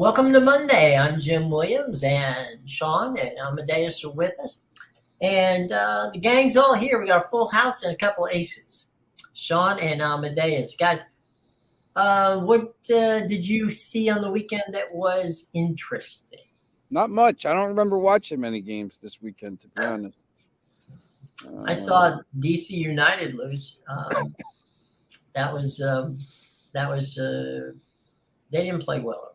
Welcome to Monday. I'm Jim Williams, and Sean and Amadeus are with us. And the gang's all here. We got a full house and a couple of aces. Sean and Amadeus. Guys, what did you see on the weekend that was interesting? Not much. I don't remember watching many games this weekend, to be honest. I saw DC United lose. That was they didn't play well at all.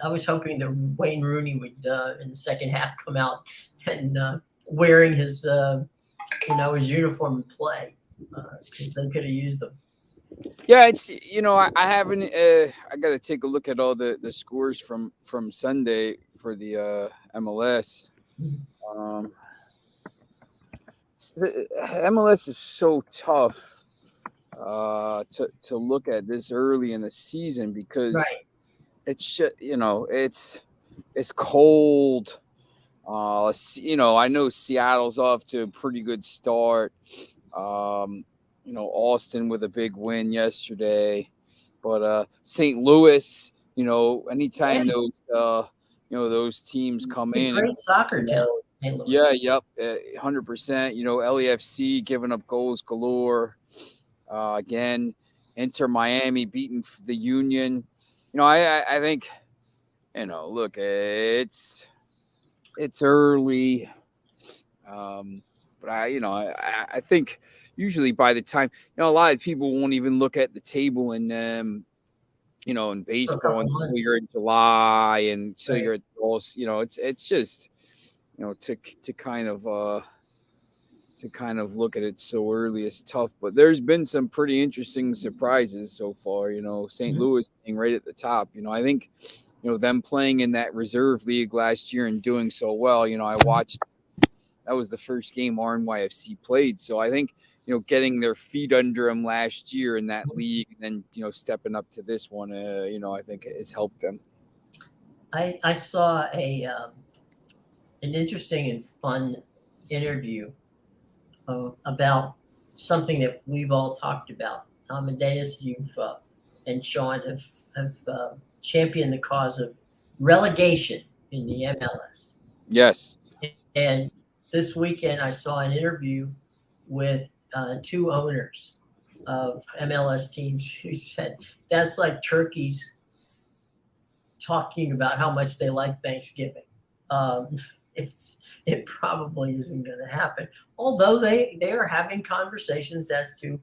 I was hoping that Wayne Rooney would in the second half come out and wearing his his uniform and play because they could have used him. Yeah, it's I haven't. I got to take a look at all the scores from Sunday for the MLS. The MLS is so tough to look at this early in the season because it's it's cold. I know Seattle's off to a pretty good start. Austin with a big win yesterday, but St. Louis, anytime those teams come in, great soccer town. Yeah, yep, 100%. LAFC giving up goals galore. Again, Inter Miami beating the Union. I think, look, it's early, but I think usually by the time, a lot of people won't even look at the table in in baseball until you're in July and until you're at it's just to kind of look at it so early is tough. But there's been some pretty interesting surprises so far. St. Louis being right at the top. I think them playing in that reserve league last year and doing so well. I watched. That was the first game RNYFC played. So I think, getting their feet under them last year in that league and then, stepping up to this one, I think has helped them. I saw an interesting and fun interview about something that we've all talked about. Amadeus, you've and Sean have championed the cause of relegation in the MLS. Yes. And this weekend, I saw an interview with two owners of MLS teams who said that's like turkeys talking about how much they like Thanksgiving. It probably isn't going to happen. Although they are having conversations as to,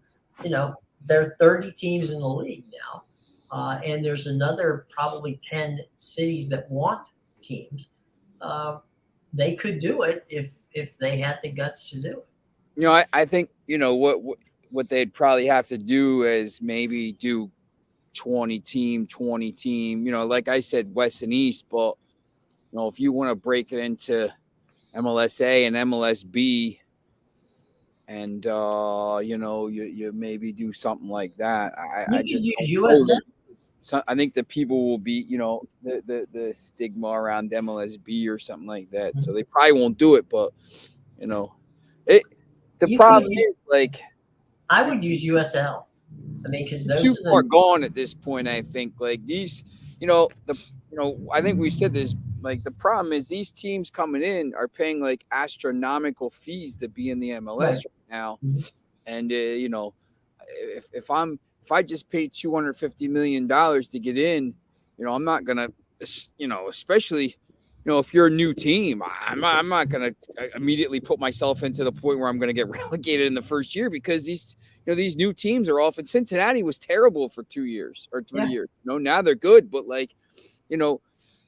there are 30 teams in the league now, and there's another probably 10 cities that want teams. They could do it if they had the guts to do it. I think, what they'd probably have to do is maybe do 20 team, like I said, West and East. But, if you want to break it into MLSA and MLSB and, you maybe do something like that. I just use USF. So I think that people will be, the stigma around MLSB or something like that. So they probably won't do it, but the problem is like I would use USL. I mean, because those too far gone at this point. I think like these, I think we said this. Like the problem is these teams coming in are paying like astronomical fees to be in the MLS right now, and if I just pay $250 million to get in, I'm not gonna, especially, if you're a new team, I'm not gonna immediately put myself into the point where I'm gonna get relegated in the first year because these new teams are often. Cincinnati was terrible for 2 years or 3 years. Now they're good, but like,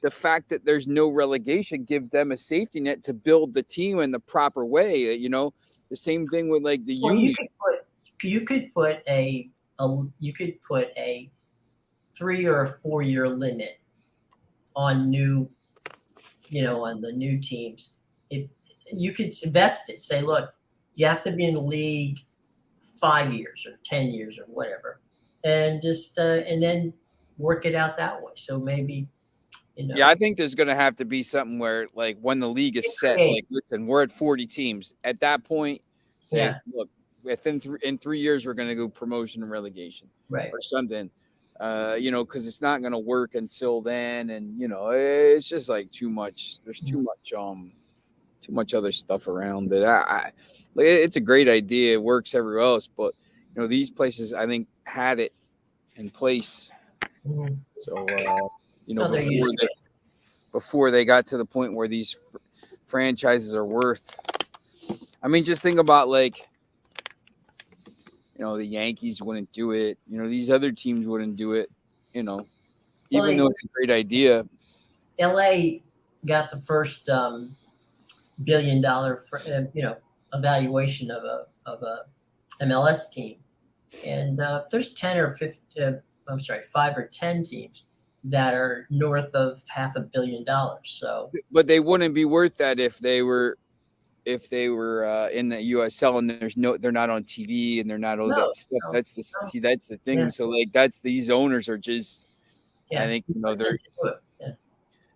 the fact that there's no relegation gives them a safety net to build the team in the proper way. The same thing with like the Union. You could put a 3 or a 4 year limit on new, on the new teams. If you could invest it, say, look, you have to be in the league 5 years or 10 years or whatever, and just and then work it out that way. So maybe. Yeah, I think there's going to have to be something where, like, when the league is set, like, listen, we're at 40 teams. At that point, say, look, in 3 years, we're going to go promotion and relegation, right, or something. You know, because it's not going to work until then, and you know, it's just like too much. There's too much other stuff around that. Like, it's a great idea. It works everywhere else, but you know, these places I think had it in place. Mhm. So you know, No, they're used to it. before they got to the point where these franchises are worth. I mean, just think about like, you know, the Yankees wouldn't do it. You know, these other teams wouldn't do it. You know, even Well, though it's a great idea. LA got the first billion-dollar, evaluation of a MLS team, and there's 10 or 15. I'm sorry, 5 or 10 teams that are north of $500 million. So, But they wouldn't be worth that if they were in the USL and they're not on TV and they're not all no, that stuff. no, That's the no, see that's the thing. yeah, So like that's these owners are just I yeah, think you know they're yeah.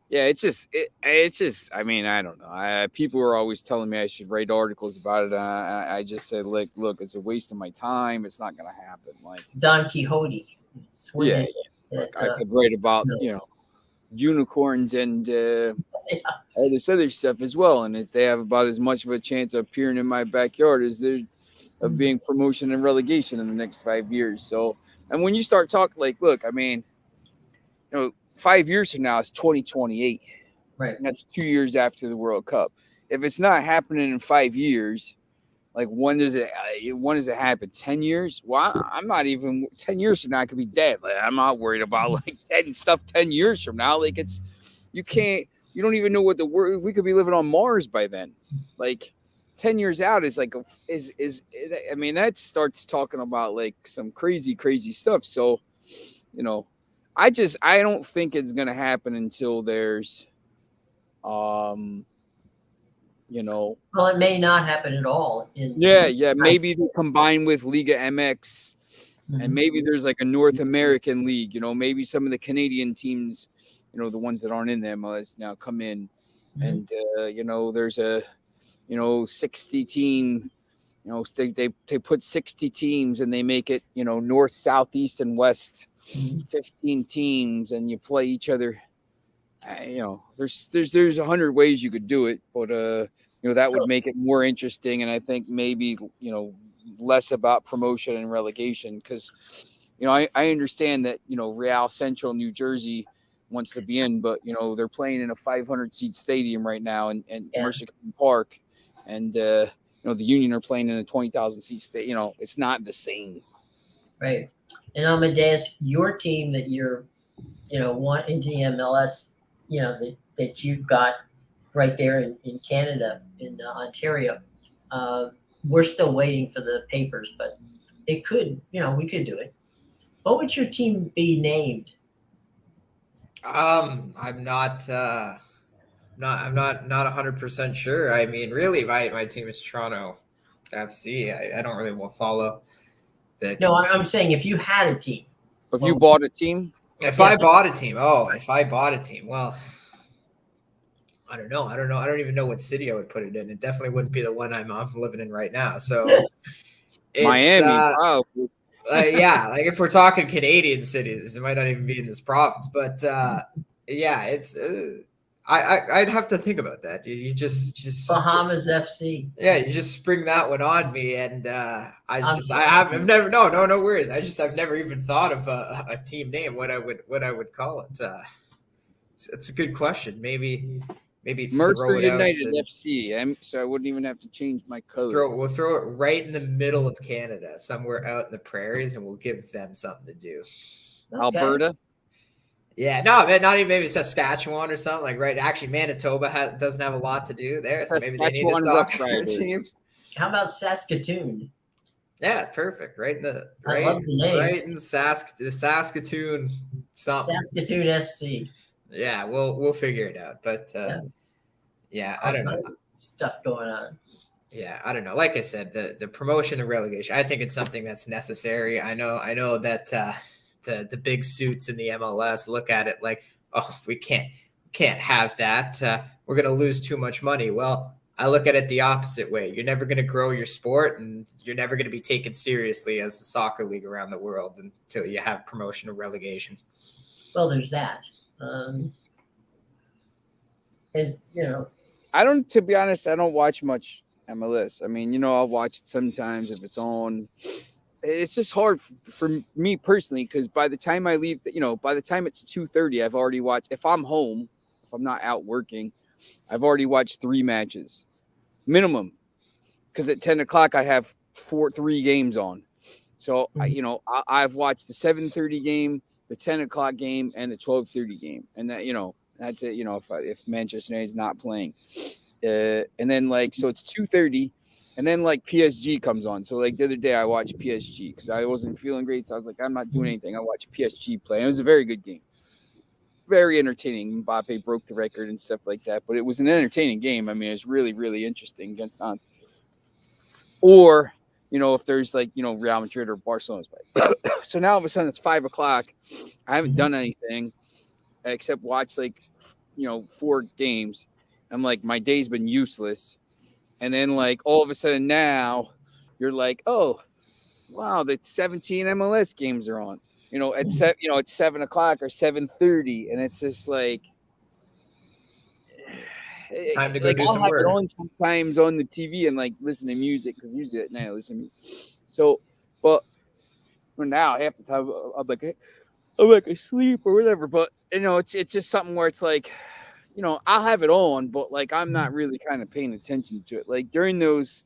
yeah it's just I mean I don't know. People are always telling me I should write articles about it. I just said look, it's a waste of my time. It's not gonna happen. Like Don Quixote, yeah, swimming. like I could write about you know unicorns and Yeah, all this other stuff as well. And if they have about as much of a chance of appearing in my backyard as there of being promotion and relegation in the next 5 years. So, and when you start talking, like, look, I mean, you know, 5 years from now it's 2028, right. and that's 2 years after the World Cup. If it's not happening in 5 years, like when does it happen? 10 years? Well, I'm not even 10 years from now. I could be dead. Like, I'm not worried about like 10 years from now. Like it's you can't you don't even know what the word we could be living on Mars by then. Like 10 years out is like is I mean that starts talking about like some crazy stuff. So, you know, I don't think it's gonna happen until there's um you know Well, it may not happen at all. yeah, maybe they combine with Liga MX and Mhm. maybe there's like a North American league, you know, maybe some of the Canadian teams, you know, the ones that aren't in the MLS now come in Mhm. and you know, there's a 60 team, you know, they put 60 teams and they make it, you know, north, south, east and west, Mhm. 15 teams and you play each other. You know, there's 100 ways you could do it, but you know, that So, would make it more interesting and I think maybe, you know, less about promotion and relegation because you know, I understand that, you know, Real Central New Jersey wants to be in, but, you know, they're playing in a 500 seat stadium right now in yeah, Mercer Park. And, you know, the Union are playing in a 20,000 seat stadium. You know, it's not the same. right. And Amadeus, your team that you're, want into the MLS, that you've got right there in Canada, in Ontario. Uh, we're still waiting for the papers, but it could, we could do it. What would your team be named? I'm not 100% sure. I mean, really, my team is Toronto FC. I don't really want to follow the. No, I'm saying if you had a team. If you Well, bought a team, If yeah, I bought a team, well, I don't know. I don't even know what city I would put it in. It definitely wouldn't be the one I'm living in right now. So it's Miami, probably. yeah, like if we're talking Canadian cities, it might not even be in this province. But yeah, it's I'd have to think about that. You just Bahamas FC. yeah, you just spring that one on me, and I'm I've never no worries. I've never even thought of a team name. What I would call it. It's a good question. Maybe Mercer throw it out United and FC. So I wouldn't even have to change my code. we'll throw it right in the middle of Canada, somewhere out in the prairies, and we'll give them something to do. okay. Alberta. Yeah, no, man, not even maybe Saskatchewan or something like right. Actually, Manitoba doesn't have a lot to do there, so maybe they need a Saskatchewan Rough soccer Riders. team. How about Saskatoon? Yeah, perfect. Right in the I love the names. right in the Saskatoon something. Saskatoon SC. Yeah, we'll figure it out. But yeah, I don't know. Stuff going on. Yeah, I don't know. Like I said, the promotion and relegation, I think it's something that's necessary. I know that the big suits in the MLS look at it like, oh, we can't have that. We're gonna lose too much money. Well, I look at it the opposite way. You're never going to grow your sport, and you're never going to be taken seriously as a soccer league around the world until you have promotion or relegation. Well, there's that. To be honest, I don't watch much MLS. I mean, I'll watch it sometimes if it's on. It's just hard for me personally because by the time I leave, by the time it's 2:30, I've already watched. If I'm home, if I'm not out working, I've already watched 3 matches minimum. Because at 10 o'clock I have 3 games on. So I've watched the 7:30 game, the 10 o'clock game, and the 12:30 game, and that's it. If Manchester United's not playing, and then so it's 2:30. And then PSG comes on. So the other day I watched PSG because I wasn't feeling great. So I was like, I'm not doing anything. I watched PSG play. And it was a very good game. Very entertaining. Mbappe broke the record and stuff like that. But it was an entertaining game. I mean, it was really, really interesting against Nantes. Or, if there's Real Madrid or Barcelona's play. So now all of a sudden it's 5 o'clock. I haven't done anything except watch 4 games. I'm like, my day's been useless. And then all of a sudden now you're like, oh, wow, the 17 MLS games are on, at 7 o'clock or 7:30. And it's just time to go do I'll some have work. it on sometimes on the TV and listen to music because usually at night I listen to music. So, but now half the time I'm asleep or whatever. But it's just something where it's I'll have it on, but I'm not really kind of paying attention to it. During those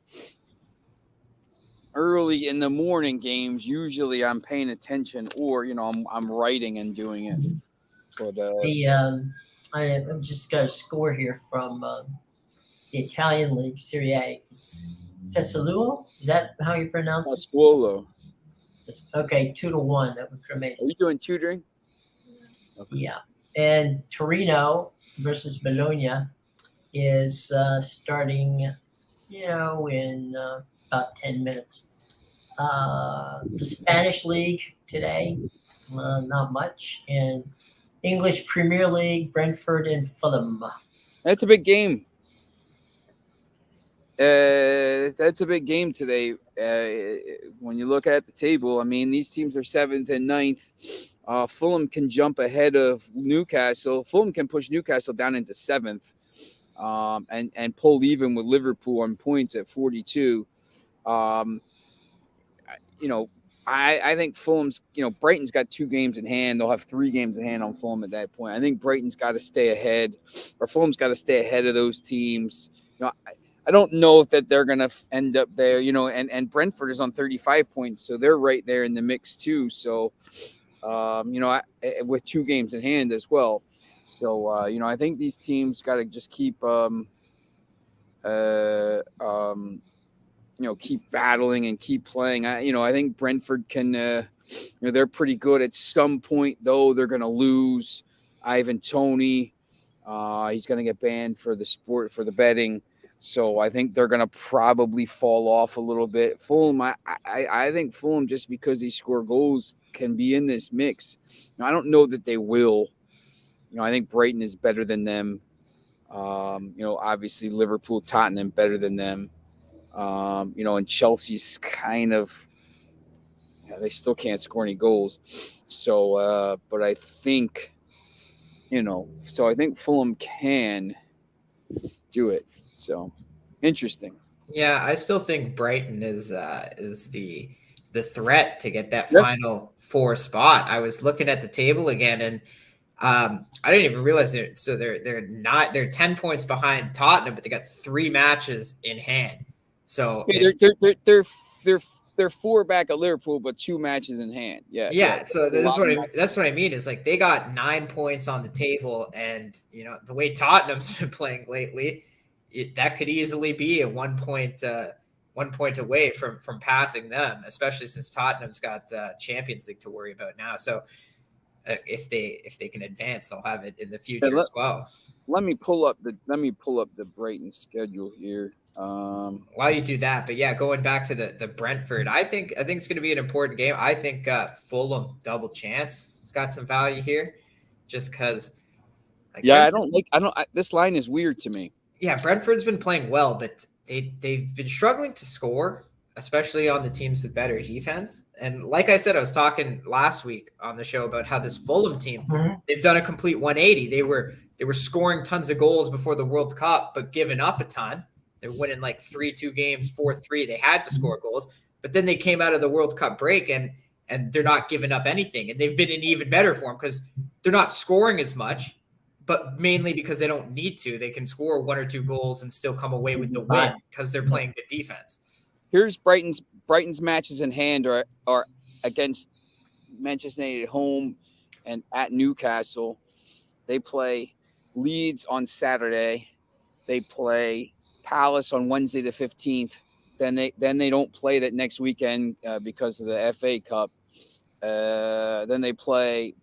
early in the morning games, usually I'm paying attention, or I'm writing and doing it. But I'm just got a score here from the Italian league, Serie A. It's Sassuolo. Is that how you pronounce it? Sassuolo. Okay, 2-1. That would Are Cremesi. you doing tutoring? Okay. Yeah, and Torino versus Bologna is starting, in about 10 minutes. The Spanish League today, not much. And English Premier League, Brentford and Fulham. That's a big game. That's a big game today. When you look at the table, I mean, these teams are 7th and 9th. Fulham can jump ahead of Newcastle. Fulham can push Newcastle down into 7th, and pull even with Liverpool on points at 42. I think Fulham's, Brighton's got 2 games in hand. They'll have 3 games in hand on Fulham at that point. I think Brighton's got to stay ahead, or Fulham's got to stay ahead of those teams. I don't know that they're going to end up there, and Brentford is on 35 points. So they're right there in the mix too. So, with 2 games in hand as well. So, I think these teams got to just keep, keep battling and keep playing. I think Brentford can, they're pretty good. At some point, though, they're going to lose Ivan Toney. He's going to get banned for the betting. So I think they're going to probably fall off a little bit. Fulham, I think Fulham, just because they score goals, can be in this mix. I don't know that they will. I think Brighton is better than them. Obviously Liverpool, Tottenham better than them. And Chelsea's kind of, they still can't score any goals. So, but I think, so I think Fulham can do it. So interesting. Yeah, I still think Brighton is the threat to get that final 4 spot. I was looking at the table again, and I didn't even realize they're 10 points behind Tottenham, but they got 3 matches in hand. So yeah, they're 4 back at Liverpool, but 2 matches in hand. Yeah. Yeah. So that's what I mean. Is they got 9 points on the table, and the way Tottenham's been playing lately, that could easily be a 1 point away from passing them, especially since Tottenham's got Champions League to worry about now. So if they can advance, they'll have it in the future as well. Let me pull up the Brighton schedule here. While you do that, but yeah, going back to the Brentford, I think it's going to be an important game. I think Fulham double chance. It's got some value here, just because. This line is weird to me. Yeah, Brentford's been playing well, but they've been struggling to score, especially on the teams with better defense. And like I said, I was talking last week on the show about how this Fulham team, they've done a complete 180. They were scoring tons of goals before the World Cup, but giving up a ton. They're winning like 3-2 games, 4-3. They had to score goals, but then they came out of the World Cup break and they're not giving up anything. And they've been in even better form because they're not scoring as much, but mainly because they don't need to. They can score 1 or 2 goals and still come away with the win because they're playing good defense. Here's Brighton's matches in hand are against Manchester United at home and at Newcastle. They play Leeds on Saturday. They play Palace on Wednesday the 15th. Then they don't play that next weekend because of the FA Cup. Then they play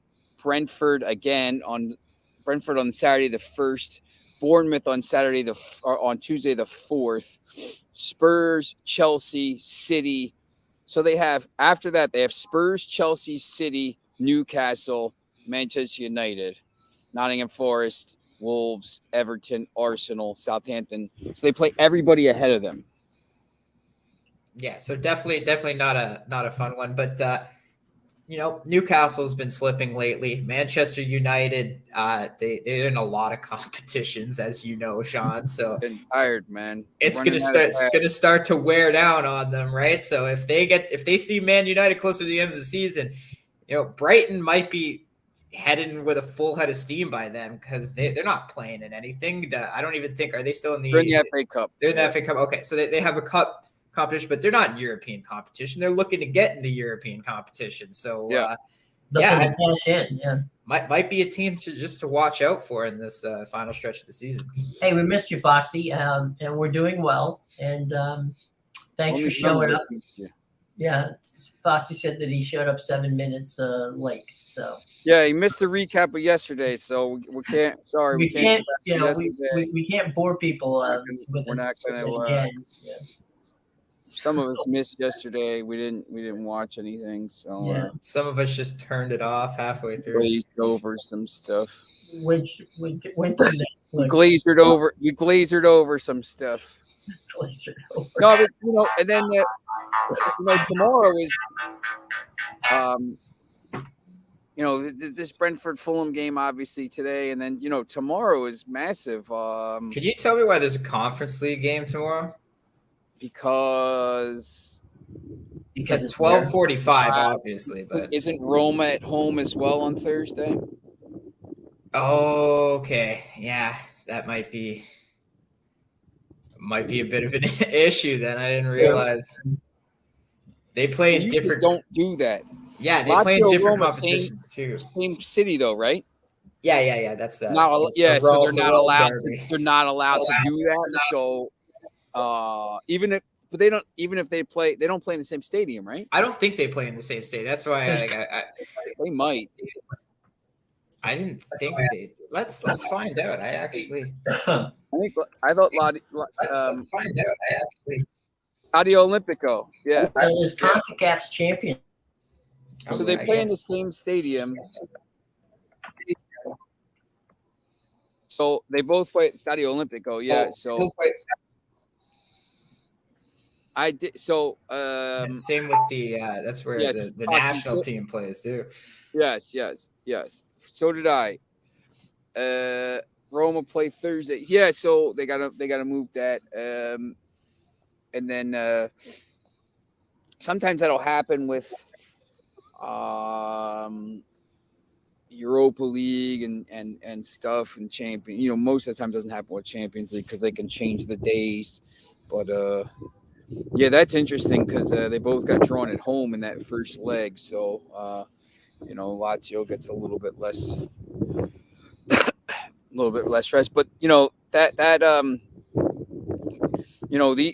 Brentford again on Saturday the 1st. Bournemouth on on Tuesday the 4th. Spurs, Chelsea, City. So they have after that they have Spurs, Chelsea, City, Newcastle, Manchester United, Nottingham Forest, Wolves, Everton, Arsenal, Southampton. So they play everybody ahead of them. Yeah, so definitely not a fun one, but Newcastle's been slipping lately. Manchester United, they're in a lot of competitions, as you know, Sean. So Been tired, man. It's gonna start to wear down on them, right? So if they see Man United closer to the end of the season, Brighton might be heading with a full head of steam by then because they're not playing in anything. I don't even think, are they still in They're in the FA Cup? They're in the FA Cup. Okay, so they have a cup competition, but they're not in European competition. They're looking to get into European competition. So cash in, might be a team to watch out for in this final stretch of the season. Hey, we missed you, Foxy, and we're doing well. And thanks for showing up. Yeah, Foxy said that he showed up 7 minutes late. So yeah, he missed the recap of yesterday, so we can't. Sorry, we can't. We can't bore people. We're not gonna. Some of us missed yesterday. We didn't watch anything. So some of us just turned it off halfway through. Glazed over some stuff. Which glazered over. You glazered over some stuff. Glazered over. No, and then tomorrow is this Brentford Fulham game obviously today, and then tomorrow is massive. Can you tell me why there's a Conference League game tomorrow? Because it's at 12:45, obviously, but isn't Roma at home as well on Thursday? Oh, okay, yeah, that might be a bit of an issue. Then I didn't realize they play in different. Don't do that. Yeah, they play in different competitions too. Same city though, right? Yeah. That's that. So they're not allowed. They're not allowed to do that. So. Even if they play, they don't play in the same stadium, right? I don't think they play in the same stadium. That's why they might. I didn't think they. Let's find out. I thought let's find out. Stadio Olimpico. Yeah, it's CONCACAF's champion. So they play in the same stadium. So they both play at Stadio Olimpico. Yeah. So. I did so. Same with the. That's where the national team plays too. Yes. So did I. Roma play Thursday. Yeah. So they gotta move that. And then sometimes that'll happen with Europa League and stuff and champion. Most of the time it doesn't happen with Champions League because they can change the days, but. Yeah, that's interesting because they both got drawn at home in that first leg. So, Lazio gets a little bit less rest. But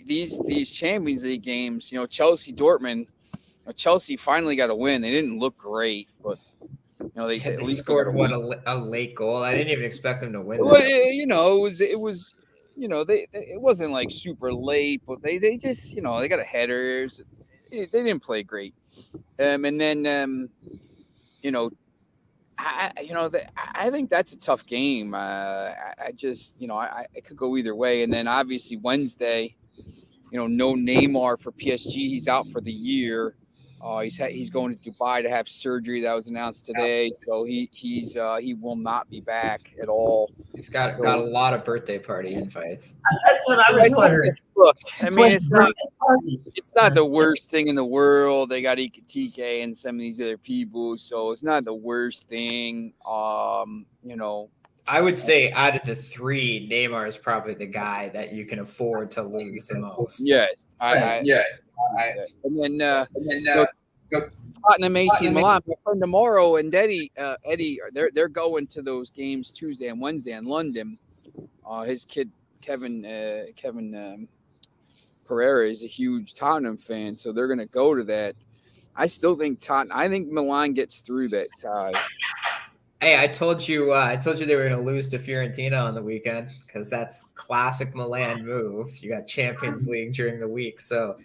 these Champions League games, Chelsea, Dortmund, Chelsea finally got a win. They didn't look great, but they at least scored a late goal. I didn't even expect them to win. Well, it was. It wasn't like super late, but they just they got a header. They didn't play great, and then I think that's a tough game. I just, it could go either way. And then obviously Wednesday, no Neymar for PSG. He's out for the year. He's going to Dubai to have surgery. That was announced today. So he will not be back at all. He's got a lot of birthday party invites. That's what I was wondering. Look, I mean, it's not the worst thing in the world. They got Ikatike and some of these other people, so it's not the worst thing. I would say out of the three, Neymar is probably the guy that you can afford to lose the most. Yes, and then Tottenham, AC Milan. My friend tomorrow and Eddie, they're going to those games Tuesday and Wednesday in London. His kid Kevin Pereira is a huge Tottenham fan, so they're going to go to that. I still think I think Milan gets through that tie. Hey, I told you they were going to lose to Fiorentina on the weekend because that's classic Milan move. You got Champions League during the week, so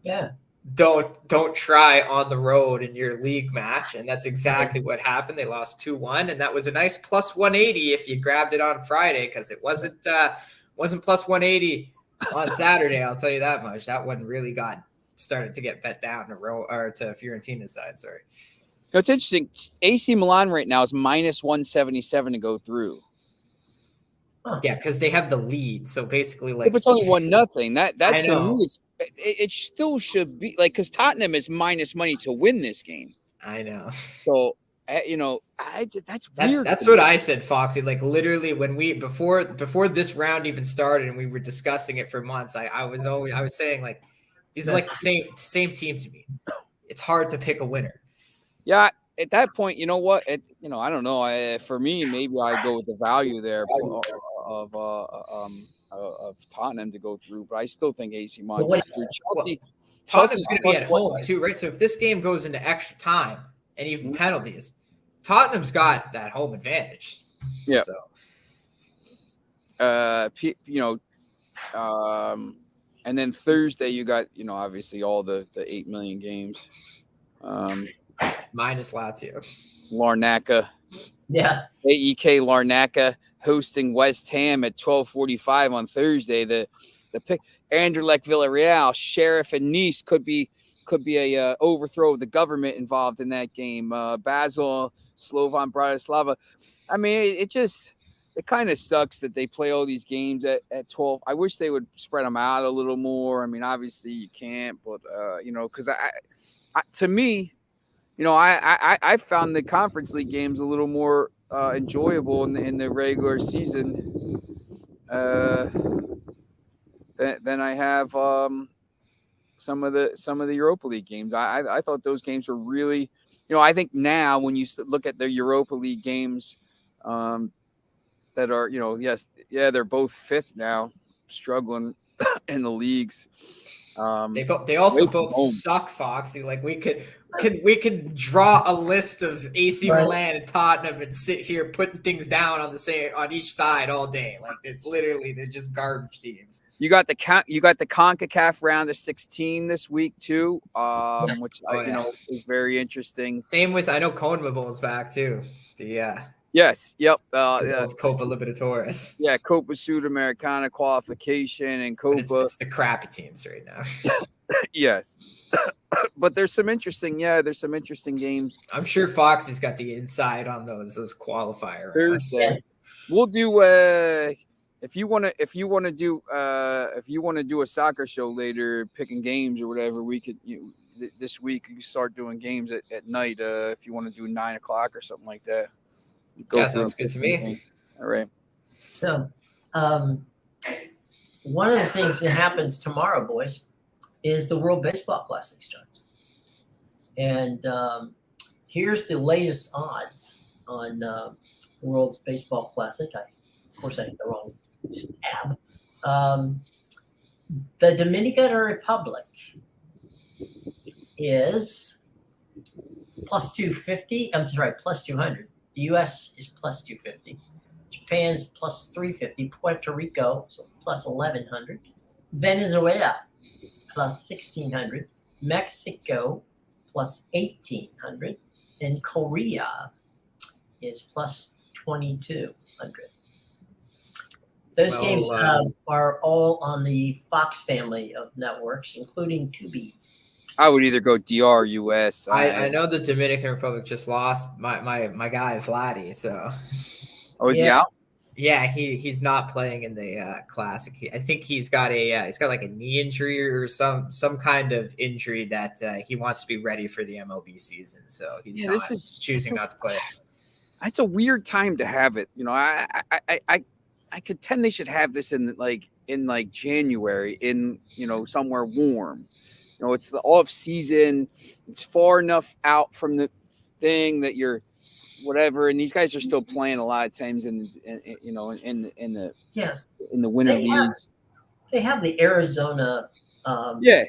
yeah. Don't try on the road in your league match, and that's exactly what happened. They lost 2-1, and that was a nice plus 180 if you grabbed it on Friday because it wasn't plus 180 on Saturday. I'll tell you that much. That one really started to get bet down to Fiorentina's side. Sorry. It's interesting. AC Milan right now is minus 177 to go through. Yeah, because they have the lead. So basically, if it's only 1-0, that to me is it still should be like because Tottenham is minus money to win this game. I know. So that's weird. That's what I said, Foxy. Like literally, when before this round even started, and we were discussing it for months. I was saying like these are like the same team to me. It's hard to pick a winner. Yeah, at that point, you know what? I don't know. For me, maybe I go with the value there of Tottenham to go through, but I still think AC Milan goes through. Tottenham's going to be at home too, right? So if this game goes into extra time and even penalties, Tottenham's got that home advantage. Yeah. So. And then Thursday you got obviously all the 8 million games. Minus Lazio. Larnaca. Yeah. AEK Larnaca hosting West Ham at 12:45 on Thursday. The pick Anderlecht Villarreal, Sheriff and Nice could be a overthrow of the government involved in that game. Basel, Slovan Bratislava. I mean, it kind of sucks that they play all these games at 12. I wish they would spread them out a little more. I mean, obviously you can't, but because to me, I found the Conference League games a little more enjoyable in the regular season than I have some of the Europa League games. I thought those games were really, I think now when you look at the Europa League games that are, they're both fifth now, struggling in the leagues. They also both suck, Foxy. Like we could draw a list of AC Milan and Tottenham and sit here putting things down on each side all day. Like it's literally they're just garbage teams. You got the CONCACAF round of 16 this week too, which is very interesting. Same with I know CONMEBOL is back too. Yes. Yep. Copa Libertadores. Yeah, Copa Sudamericana qualification and Copa. It's the crappy teams right now. Yes. But there's some interesting games. I'm sure Foxy's got the inside on those qualifier rounds. We'll do if you want to do a soccer show later, picking games or whatever, we could this week you start doing games at night if you want to do 9 o'clock or something like that. Sounds good to me. All right. So, one of the things that happens tomorrow, boys, is the World Baseball Classic starts. And here's the latest odds on the World's Baseball Classic. Of course, I hit the wrong tab. The Dominican Republic is plus 250. I'm sorry, plus 200. The U.S. is plus 250. Japan's plus 350. Puerto Rico so plus 1,100. Venezuela plus 1,600. Mexico plus 1,800. And Korea is plus 2,200. Those Well, games are all on the Fox family of networks, including Tubi. I would either go DR or US. I know the Dominican Republic just lost my guy Vladdy, so Oh, is he Yeah. out? yeah, he's not playing in the classic. I think he's got like a knee injury or some kind of injury that he wants to be ready for the MLB season. So he's he's choosing not to play. That's a weird time to have it. You know, I contend they should have this in January in somewhere warm. You know, it's the off season. It's far enough out from the thing that you're whatever, and these guys are still playing a lot of times in the winter leagues. They have the Arizona. The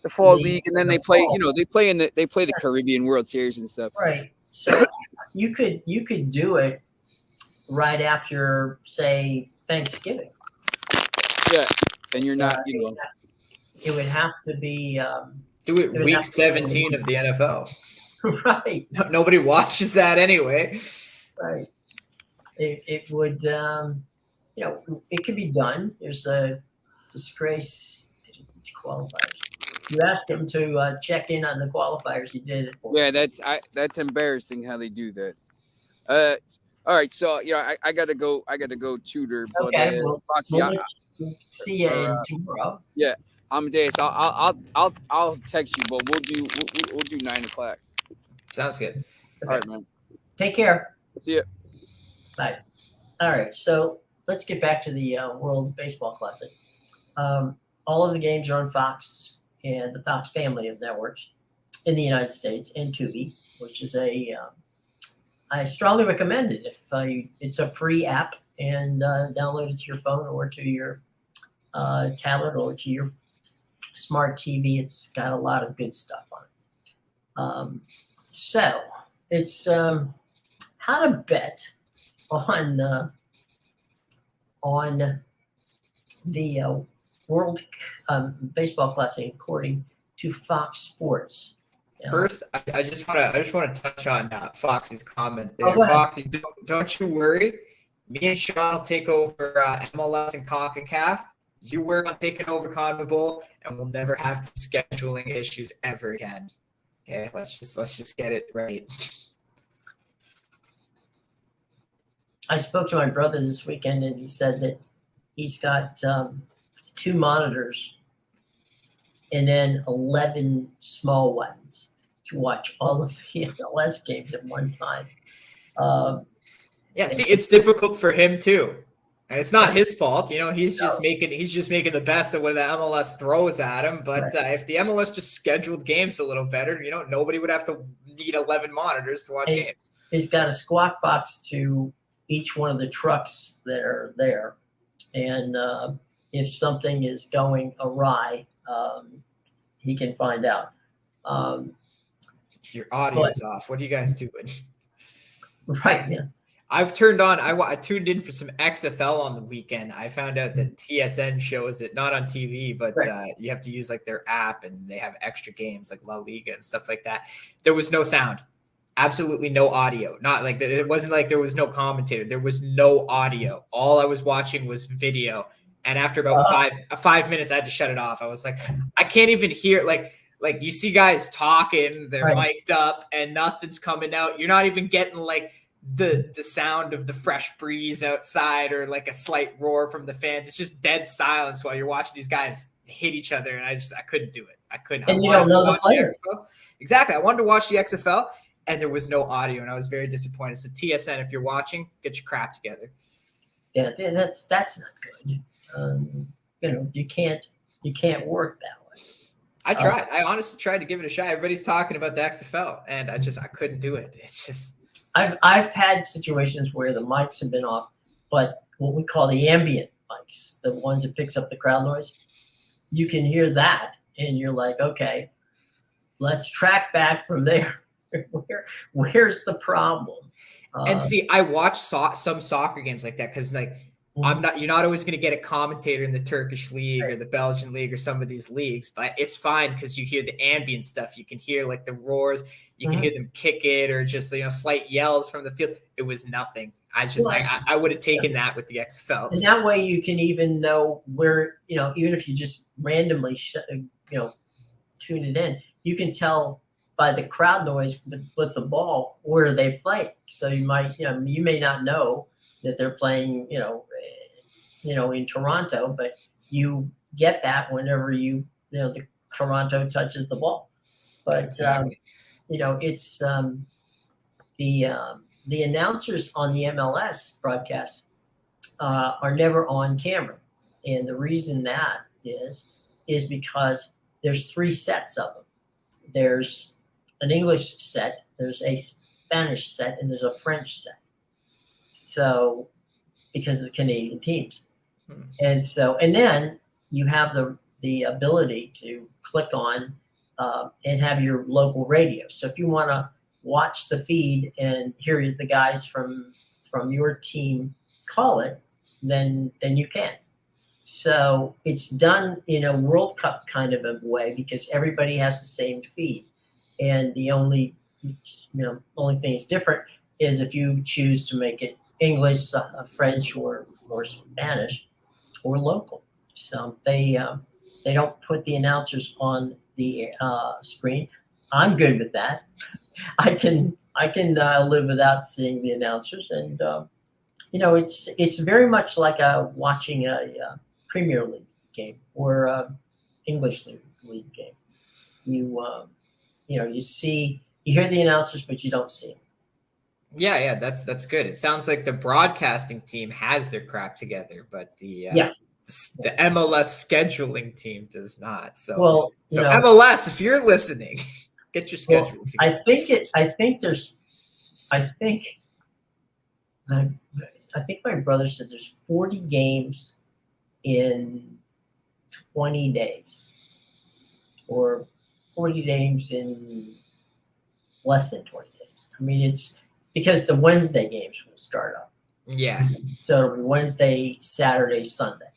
fall league, and then they play. fall. They play the Caribbean World Series and stuff. Right. So you could do it right after, say, Thanksgiving. Yeah, and you're not. It would have to be. Do it week 17 of the NFL. Right. Nobody watches that anyway. Right. It would. It could be done. There's a disgrace to qualifiers. You asked him to check in on the qualifiers. He did it for you. Yeah, that's embarrassing how they do that. All right, so I gotta go tutor. But, Okay, Foxy, we'll see you tomorrow. Yeah, Amadeus, I'll text you, but we'll do 9 o'clock. Sounds good. All right, man. Take care. See ya. Bye. All right, so let's get back to the World Baseball Classic. All of the games are on Fox and the Fox family of networks in the United States, and Tubi, which is I strongly recommend it. If it's a free app, and download it to your phone or to your tablet or to your smart TV. It's got a lot of good stuff on it. So it's how to bet on the World Baseball Classic according to Fox Sports. First, I just want to touch on Foxy's comment there. Go ahead. Foxy, don't you worry. Me and Sean will take over MLS and CONCACAF. You work on taking over CONMEBOL, and we'll never have scheduling issues ever again. Okay, let's just get it right. I spoke to my brother this weekend, and he said that he's got 2 monitors and then 11 small ones to watch all of the MLS games at one time. Yeah, see, it's difficult for him too, and it's not his fault. He's just making the best of what the MLS throws at him. But if the MLS just scheduled games a little better, nobody would have to need 11 monitors to watch games. He's got a squawk box to each one of the trucks that are there, and if something is going awry, he can find out. Your audio is off. What are you guys doing? Right, yeah. I've turned on. I tuned in for some XFL on the weekend. I found out that TSN shows it not on TV, but you have to use like their app, and they have extra games like La Liga and stuff like that. There was no sound, absolutely no audio. Not like it wasn't like there was no commentator. There was no audio. All I was watching was video. And after about 5 minutes, I had to shut it off. I was like, I can't even hear like you see guys talking, they're mic'd up, and nothing's coming out. You're not even getting like the sound of the fresh breeze outside or like a slight roar from the fans. It's just dead silence while you're watching these guys hit each other, and I couldn't do it. I couldn't. And you don't know the players. Exactly. I wanted to watch the XFL, and there was no audio, and I was very disappointed. So TSN, if you're watching, get your crap together. Yeah, that's not good. You can't work that way. I tried. I honestly tried to give it a shot. Everybody's talking about the XFL, and I couldn't do it. It's just. I've had situations where the mics have been off, but what we call the ambient mics, the ones that picks up the crowd noise, you can hear that, and you're like, okay, let's track back from there. Where's the problem? And see, I watch some soccer games like that because like You're not always going to get a commentator in the Turkish league or the Belgian league or some of these leagues, but it's fine because you hear the ambient stuff. You can hear like the roars. You can hear them kick it or just, slight yells from the field. It was nothing. I would have taken that with the XFL. And that way you can even know where, even if you just randomly, tune it in, you can tell by the crowd noise with the ball where they play. So you might, you may not know that they're playing, in Toronto, but you get that whenever the Toronto touches the ball. But Exactly. it's the announcers on the MLS broadcast are never on camera, and the reason that is because there's 3 sets of them. There's an English set, there's a Spanish set, and there's a French set. So, because of the Canadian teams, and then you have the ability to click on and have your local radio. So if you want to watch the feed and hear the guys from your team call it, then you can. So it's done in a World Cup kind of a way because everybody has the same feed, and the only thing that's different is if you choose to make it English, French, or Spanish, or local. So they don't put the announcers on the screen. I'm good with that. I can live without seeing the announcers, and it's very much like watching a Premier League game or a English league game. You hear the announcers, but you don't see them. Yeah, that's good. It sounds like the broadcasting team has their crap together, but the MLS scheduling team does not. So MLS, if you're listening, get your schedule together. I think my brother said there's 40 games in 20 days, or 40 games in less than 20 days. I mean, it's because the Wednesday games will start up. Yeah. So it'll be Wednesday, Saturday, Sunday.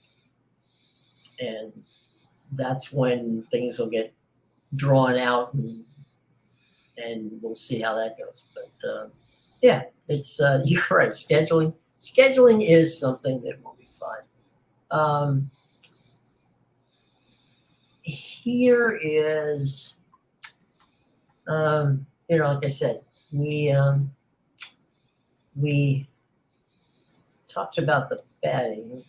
And that's when things will get drawn out, and we'll see how that goes. But it's you're right. Scheduling is something that will be fun. Here is, like I said, we talked about the betting.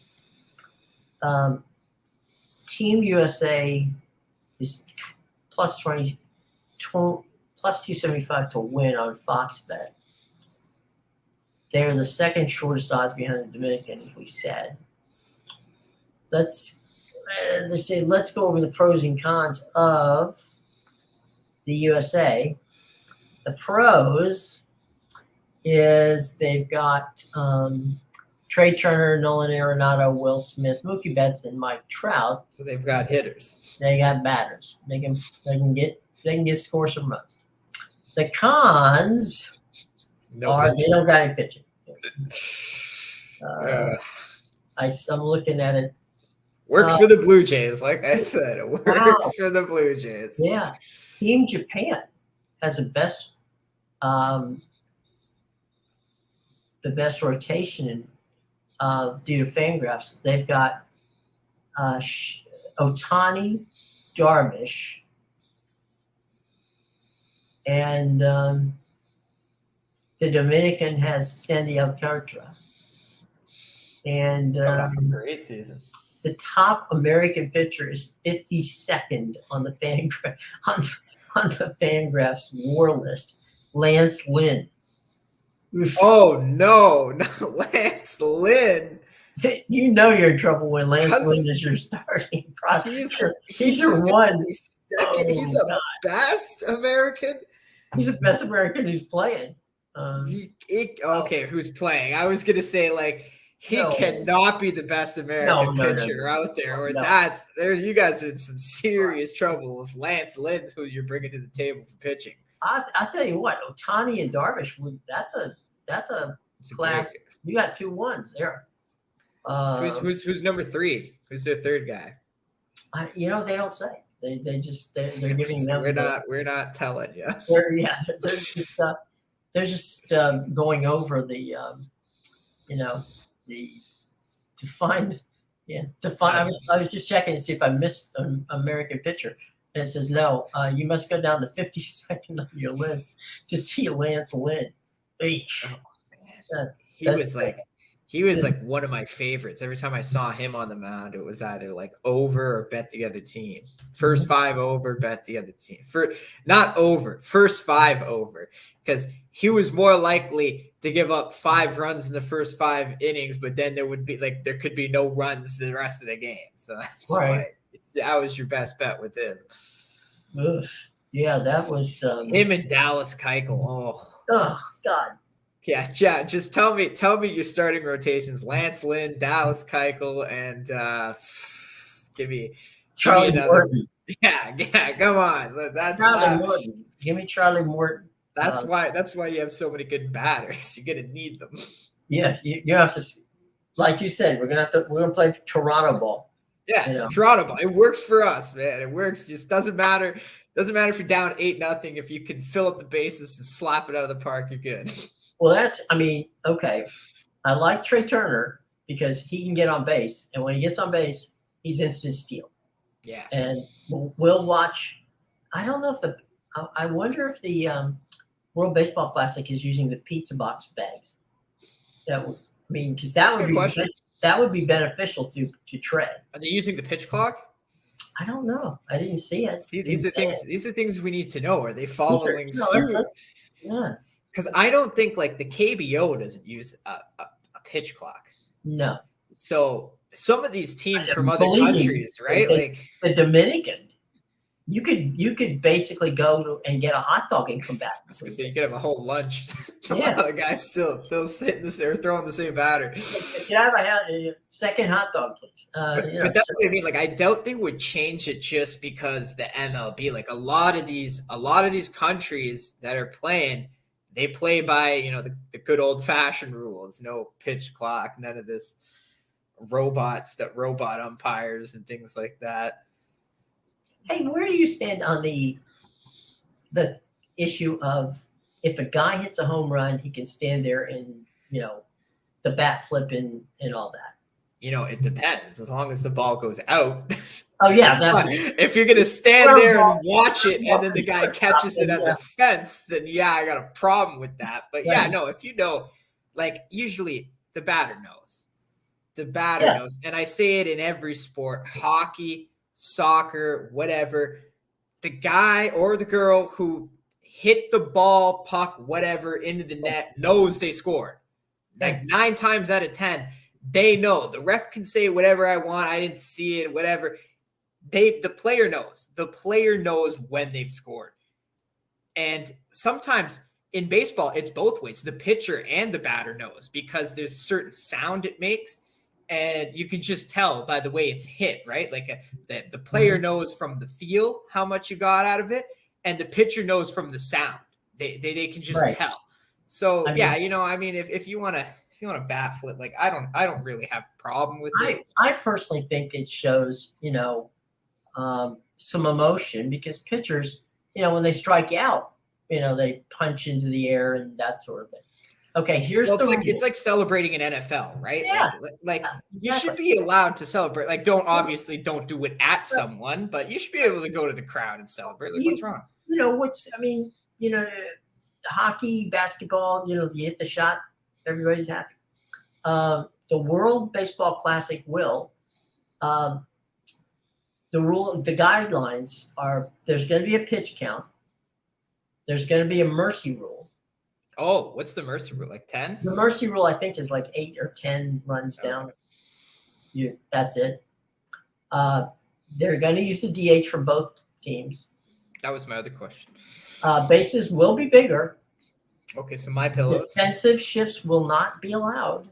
Team USA is plus 275 to win on Fox Bet. They're the second shortest odds behind the Dominican, as we said. Let's go over the pros and cons of the USA. The pros is they've got Trey Turner, Nolan Arenado, Will Smith, Mookie Betts, and Mike Trout. So they've got hitters. They got batters. They can get score some runs. The cons are they don't got any pitching. I'm looking at it. Works for the Blue Jays, like I said. It works for the Blue Jays. Yeah. Team Japan has the best rotation due to Fangraphs. They've got Otani, Darvish, and the Dominican has Sandy Alcantara. And great season. The top American pitcher is 52nd on the Fangraphs WAR list, Lance Lynn. Oh no, Lance Lynn! You know you're in trouble when Lance Lynn is your starting prospect. He's your one. Second. He's the best American. He's the best American who's playing. Who's playing? I was gonna say he cannot be the best American pitcher out there, or you guys are in some serious trouble if Lance Lynn, who you're bringing to the table for pitching. I'll tell you what, Otani and Darvish, that's a class. You got 2 1s there. Who's number 3? Who's their third guy? They don't say. They're giving them. We're not telling you. They're just going over the to find. I was just checking to see if I missed an American pitcher, and it says no. You must go down to 52nd on your list to see Lance Lynn. He was like one of my favorites. Every time I saw him on the mound, it was either like over or bet the other team. First 5 over, bet the other team. Not over, first 5 over, because he was more likely to give up 5 runs in the first 5 innings, but then there could be no runs the rest of the game. So that's why that was your best bet with him. Ugh. Yeah, that was him and Dallas Keuchel. Oh God. Yeah, just tell me your starting rotations: Lance Lynn, Dallas Keuchel, and give me another. Morton. Yeah, come on. That's Charlie Morton. Give me Charlie Morton. That's why you have so many good batters. You're gonna need them. Yeah, you have to, like you said, we're gonna play Toronto ball. Yeah, it's Toronto ball. It works for us, man. It works. Just doesn't matter. Doesn't matter if you're down 8-0. If you can fill up the bases and slap it out of the park, you're good. Well, okay. I like Trey Turner because he can get on base, and when he gets on base, he's instant steal. Yeah. And we'll watch. I don't know if I wonder if the World Baseball Classic is using the pizza box bags. Because that would be beneficial to Trey. Are they using the pitch clock? I don't know. I didn't see it. See, these are things we need to know. Are they following suit? Yeah. Because I don't think like the KBO doesn't use a pitch clock. No. So some of these teams from other countries, right? Like the Dominican, you could basically go and get a hot dog and come back. So you could have a whole lunch. Yeah. The guy's still sitting there throwing the same batter. Can I have a second hot dog, please? But that's what I mean. Like, I doubt they would change it just because the MLB. Like a lot of these countries that are playing, they play by the good old fashioned rules. No pitch clock, none of this robot umpires and things like that. Hey, where do you stand on the issue of if a guy hits a home run, he can stand there and the bat flip and all that? It depends. As long as the ball goes out. Oh yeah, if you're gonna stand there and watch it, and then the guy catches it at the fence, then I got a problem with that. But if like usually the batter knows. The batter knows, and I say it in every sport: hockey, soccer, whatever. The guy or the girl who hit the ball, puck, whatever, into the net knows they scored. Like 9 times out of 10, they know. The ref can say whatever I want. I didn't see it, whatever. The player knows. The player knows when they've scored. And sometimes in baseball, it's both ways. The pitcher and the batter knows because there's certain sound it makes. And you can just tell by the way it's hit, right? Like the player knows from the feel how much you got out of it, and the pitcher knows from the sound. They can just tell. So if you want to bat flip, like I don't really have a problem with it. I personally think it shows some emotion because pitchers, when they strike out, they punch into the air and that sort of thing. Okay, it's like celebrating an NFL, right? Yeah. Like you should be allowed to celebrate. Like don't do it at someone, but you should be able to go to the crowd and celebrate. Like what's wrong? Hockey, basketball, you hit the shot, everybody's happy. The World Baseball Classic the guidelines are there's going to be a pitch count. There's going to be a mercy rule. Oh, what's the mercy rule? Like 10? The mercy rule, I think, is like 8 or 10 runs down. That's it. They're going to use the DH for both teams. That was my other question. Bases will be bigger. Okay, so my pillows. Defensive shifts will not be allowed.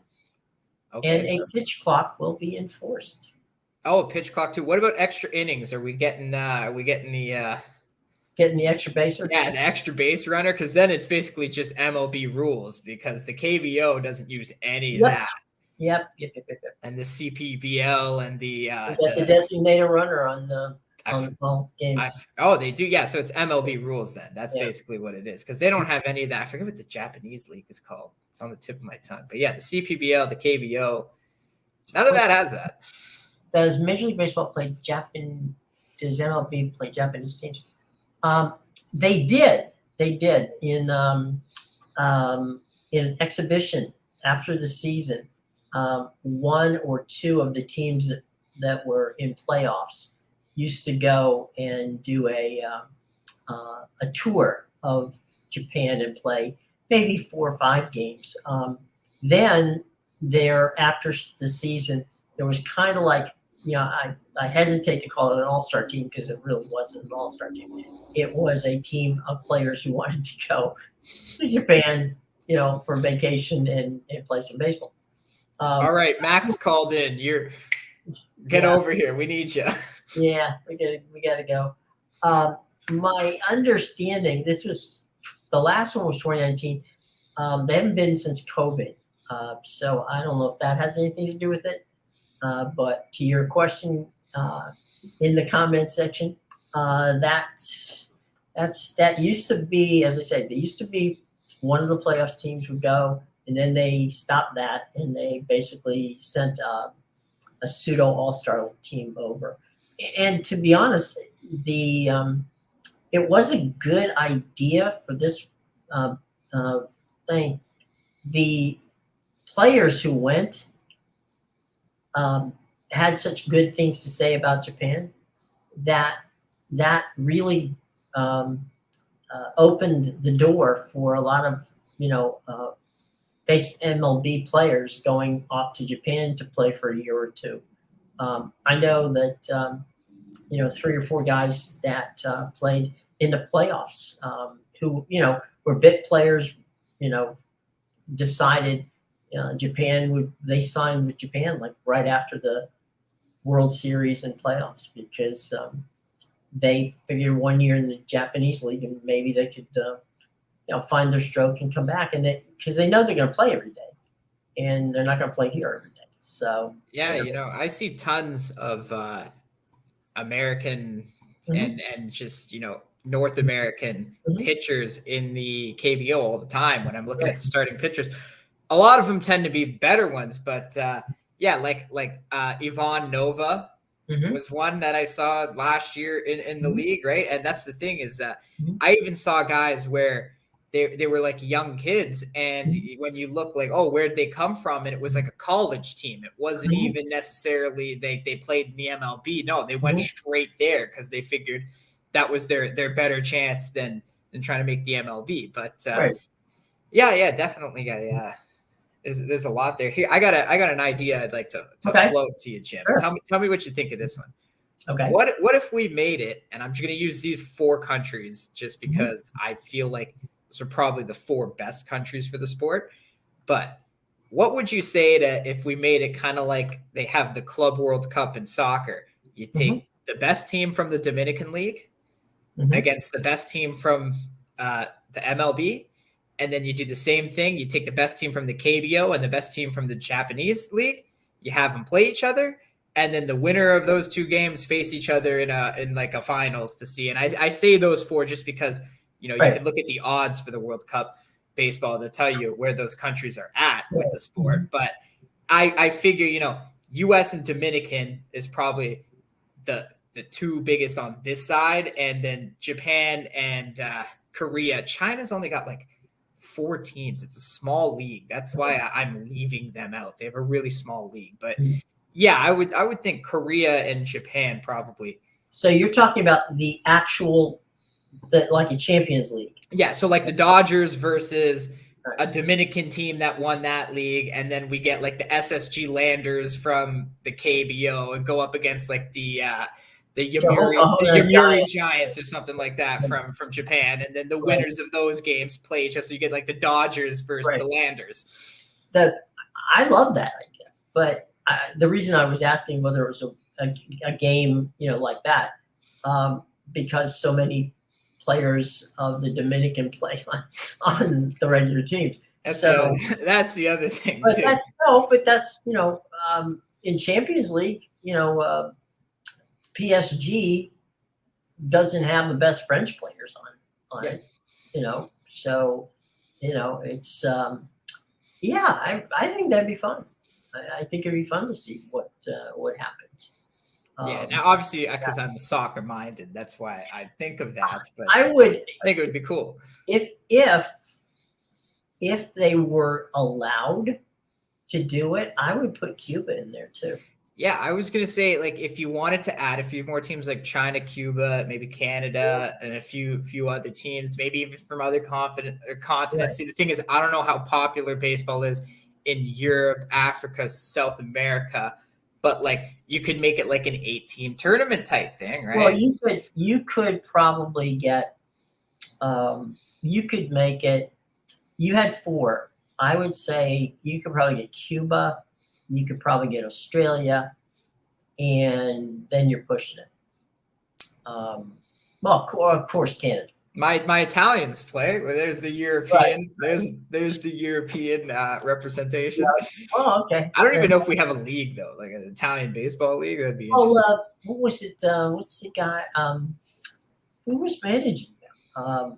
Okay, and a pitch clock will be enforced. Oh, a pitch clock too. What about extra innings? Are we getting the getting the extra base runner? Yeah, the extra base runner, because then it's basically just MLB rules because the KBO doesn't use any of that. Yep. and the CPBL and We got the designated runner on the games. They do. Yeah. So it's MLB rules then. That's basically what it is. Because they don't have any of that. I forget what the Japanese league is called. It's on the tip of my tongue. But yeah, the CPBL, the KBO, none of that has that. Does Major League Baseball play Japan? Does MLB play Japanese teams? They did. They did in an exhibition after the season. One or two of the teams that were in playoffs used to go and do a tour of Japan and play maybe 4 or 5 games. Then after the season, there was kind of like, I hesitate to call it an all-star team because it really wasn't an all-star team. It was a team of players who wanted to go to Japan, for vacation and play some baseball. All right, Max called in. Get over here. We need you. Yeah, we gotta go. My understanding, the last one was 2019. They haven't been since COVID, so I don't know if that has anything to do with it. But to your question in the comments section, that used to be, as I said, they used to be one of the playoffs teams would go, and then they stopped that, and they basically sent a pseudo all-star team over. And to be honest, it was a good idea for this thing. The players who went had such good things to say about Japan that really opened the door for a lot of base MLB players going off to Japan to play for a year or two. I know that 3 or 4 guys that played in the playoffs who were bit players, decided they signed with Japan like right after the World Series and playoffs because they figured 1 year in the Japanese league and maybe they could find their stroke and come back, and because they know they're going to play every day and they're not going to play here every day. So I see tons of American and just North American pitchers in the KBO all the time when I'm looking at the starting pitchers. A lot of them tend to be better ones, but like Ivan Nova was one that I saw last year in the league, right? And that's the thing is that I even saw guys where they were like young kids, and when you look like, oh, where'd they come from? And it was like a college team. It wasn't even necessarily they played in the MLB. No, they went straight there because they figured that was their better chance than trying to make the MLB. But definitely, there's a lot there. Here, I got an idea I'd like to float to you, Jim. Sure. Tell me what you think of this one. Okay. What if we made it, and I'm just going to use these 4 countries just because I feel like those are probably the 4 best countries for the sport. But what would you say to if we made it kind of like they have the Club World Cup in soccer? You take the best team from the Dominican League against the best team from the MLB, and then you do the same thing. You take the best team from the KBO and the best team from the Japanese League. You have them play each other, and then the winner of those 2 games face each other in like a finals to see. And I say those 4 just because you can look at the odds for the World Cup baseball to tell you where those countries are at with the sport. But I figure U.S. and Dominican is probably the 2 biggest on this side, and then Japan and Korea. China's only got like 4 teams. It's a small league. That's why I'm leaving them out. They have a really small league. But I would think Korea and Japan probably. So you're talking about the actual, like a Champions League. Yeah, so like the Dodgers versus a Dominican team that won that league, and then we get like the SSG Landers from the KBO and go up against like the Yomiuri Giants or something like that from Japan, and then the winners of those games play each other. So you get like the Dodgers versus the Landers. I love that idea, but the reason I was asking whether it was a game, like that, because so many players of the Dominican play on the regular teams. That's So, that's the other thing but too. that's in Champions League, PSG doesn't have the best French players on Yeah. it, so it's I think that'd be fun. I think it'd be fun to see what happens. Yeah. Now, obviously, because I'm soccer minded, that's why I think of that. But I think it would be cool if they were allowed to do it. I would put Cuba in there too. Yeah, I was gonna say, like, if you wanted to add a few more teams like China, Cuba, maybe Canada, and a few other teams, maybe even from other continents. Right. See, the thing is, I don't know how popular baseball is in Europe, Africa, South America, but like you could make it like an 8-team tournament type thing, right? Well, you could probably get you could make it. You had 4. I would say you could probably get Cuba. You could probably get Australia, and then you're pushing it. Well, of course, Canada. My Italians play. Well, there's the European. Right. There's the European representation. Yeah. Oh, okay. I don't even know if we have a league though, like an Italian baseball league. That'd be. What was it? What's the guy? Who was managing them?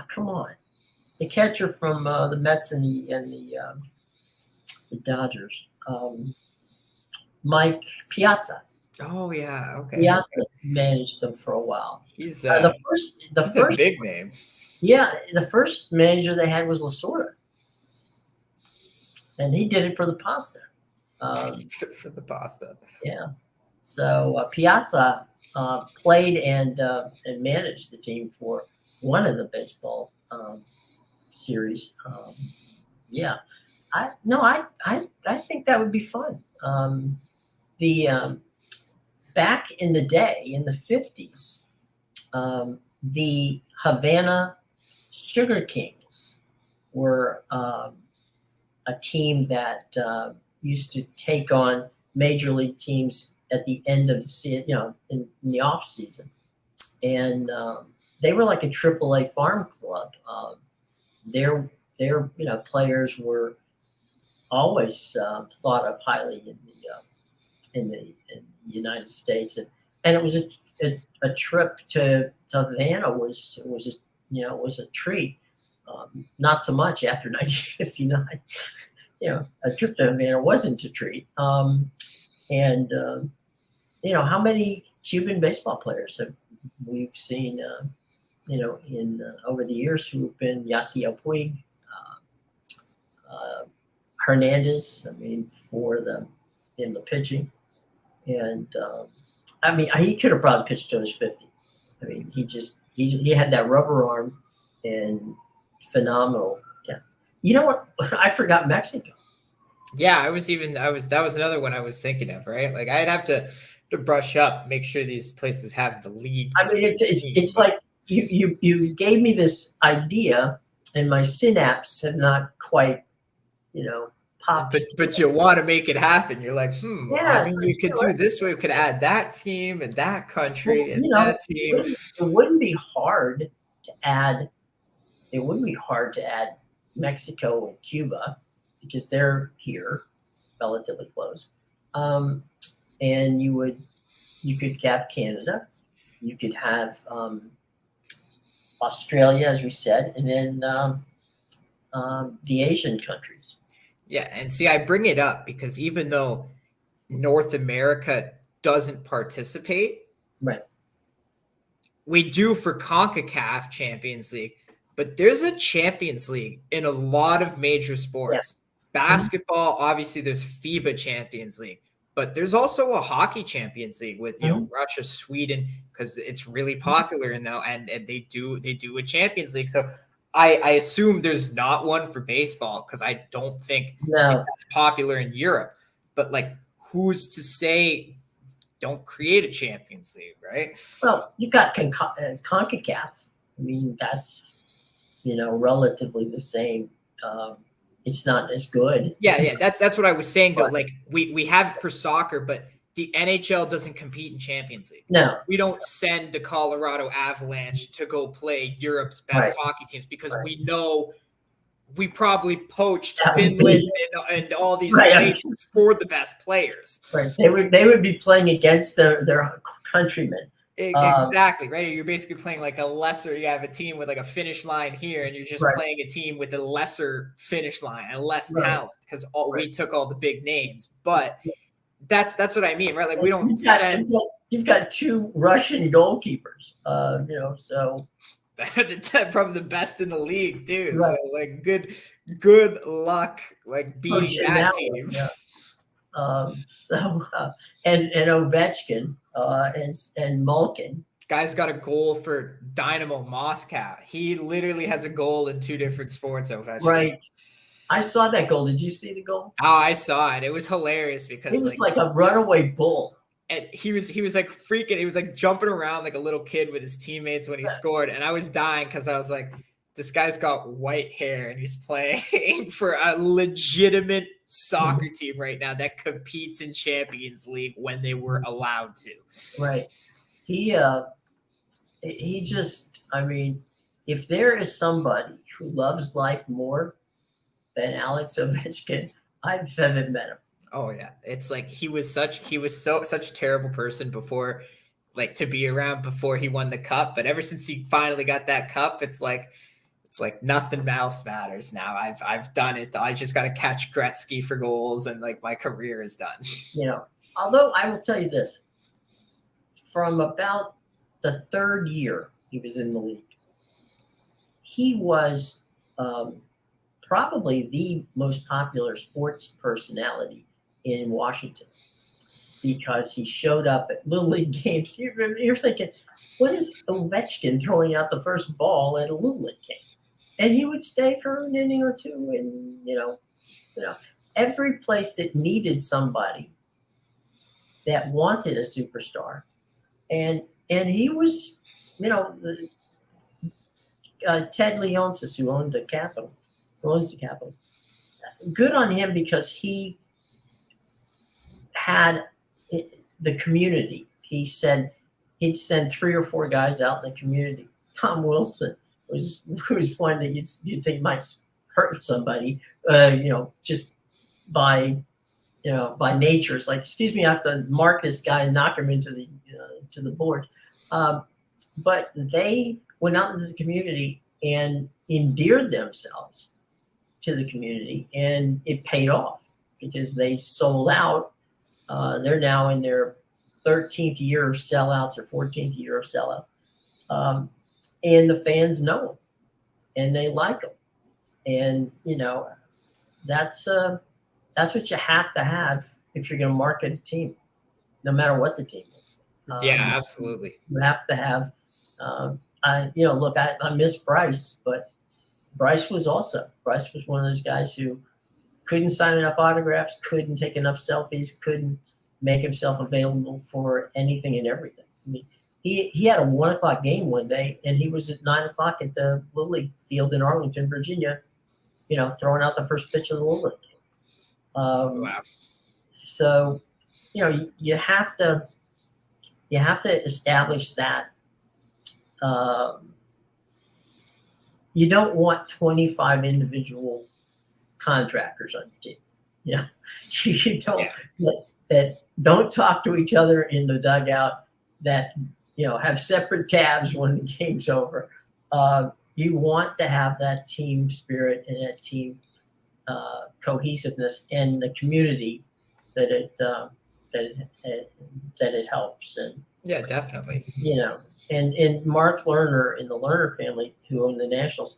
Come on, the catcher from the Mets and the Dodgers, Mike Piazza. Oh yeah, okay. Piazza managed them for a while. He's the first a big name. Yeah, the first manager they had was Lasorda, and he did it for the Pasta. Yeah. So Piazza played and managed the team for one of the baseball series. Yeah. I think that would be fun. Back in the day, in the 50s, the Havana Sugar Kings were a team that used to take on major league teams at the end of the season, in the off season, and they were like a AAA farm club. Their players were always thought of highly in the United States, and it was a trip to Havana was a treat. Not so much after 1959. A trip to Havana wasn't a treat. How many Cuban baseball players have we've seen? In over the years, who have been Yasiel Puig, Hernandez. In the pitching, and he could have probably pitched to his 50. He had that rubber arm and phenomenal. Yeah. You know what? I forgot Mexico. Yeah, that was another one I was thinking of, right? Like I'd have to brush up, make sure these places have the leagues. It's like you gave me this idea, and my synapse have not quite, popped. But you want to make it happen. You're like, we could do this way. We could add that team and that country and that team. It wouldn't be hard to add. It wouldn't be hard to add Mexico and Cuba because they're here, relatively close. And you could have Canada, you could have Australia, as we said, and then the Asian countries. Yeah, and see, I bring it up because even though North America doesn't participate, right? We do for CONCACAF Champions League, but there's a Champions League in a lot of major sports. Yeah. Basketball, obviously, there's FIBA Champions League, but there's also a hockey Champions League with Russia, Sweden, because it's really popular now, and they do a Champions League. So I assume there's not one for baseball because I don't think it's popular in Europe. But like, who's to say don't create a Champions League, right? Well, you got CONCACAF. That's relatively the same. It's not as good. Yeah. That's what I was saying though. Like we have it for soccer, but the NHL doesn't compete in Champions League. No. We don't send the Colorado Avalanche to go play Europe's best hockey teams because we know we probably poached That would be- Finland and all these Right. places for the best players. Right. They would be playing against their countrymen. Exactly, right? You're basically playing like a lesser. You have a team with like a finish line here, and you're just Right. playing a team with a lesser finish line and less Right. talent because we Right. took all the big names. But that's what I mean, right? Like we don't You've got, send you've got 2 Russian goalkeepers. So probably the best in the league, dude. Right. So like good luck like beating Coaching that that team. one, yeah. And Ovechkin and Malkin. Guy's got a goal for Dynamo Moscow. He literally has a goal in 2 different sports, Ovechkin. Right. I saw that goal. Did you see the goal? Oh, I saw it. It was hilarious because It was like a runaway bull. and he was like freaking. He was like jumping around like a little kid with his teammates when he scored, and I was dying because I was like, this guy's got white hair and he's playing for a legitimate soccer team right now that competes in Champions League when they were allowed to. Right. He just, I mean, if there is somebody who loves life more than Alex Ovechkin, I haven't met him. Oh yeah, it's like he was such a terrible person before, like to be around before he won the cup. But ever since he finally got that cup, it's like nothing else matters now. I've done it. I just got to catch Gretzky for goals, and like my career is done. Although I will tell you this, from about the 3rd year he was in the league, he was probably the most popular sports personality in Washington because he showed up at Little League games. You're thinking, what is Ovechkin throwing out the first ball at a Little League game? And he would stay for an inning or 2, and every place that needed somebody that wanted a superstar, and he was, Ted Leonsis, who owns the Capitals. Good on him because he had the community. He said he'd send 3 or 4 guys out in the community. Tom Wilson was one that you'd think might hurt somebody, just by nature. It's like, excuse me, I have to mark this guy and knock him into the board. But they went out into the community and endeared themselves to the community, and it paid off because they sold out. They're now in their 13th year of sellouts or 14th year of sellouts. And the fans know them and they like them. And, that's what you have to have if you're going to market a team, no matter what the team is. Yeah, absolutely. You have to have, I miss Bryce, but Bryce was one of those guys who couldn't sign enough autographs, couldn't take enough selfies, couldn't make himself available for anything and everything. I mean, he had a 1:00 game one day, and he was at 9:00 at the Little League field in Arlington, Virginia, throwing out the first pitch of the Little League game. Wow. So, you have to establish that. You don't want 25 individual contractors on your team. You don't that don't talk to each other in the dugout, that have separate cabs when the game's over. You want to have that team spirit and that team cohesiveness and the community that it helps. And yeah, definitely. And Mark Lerner in the Lerner family, who owned the Nationals,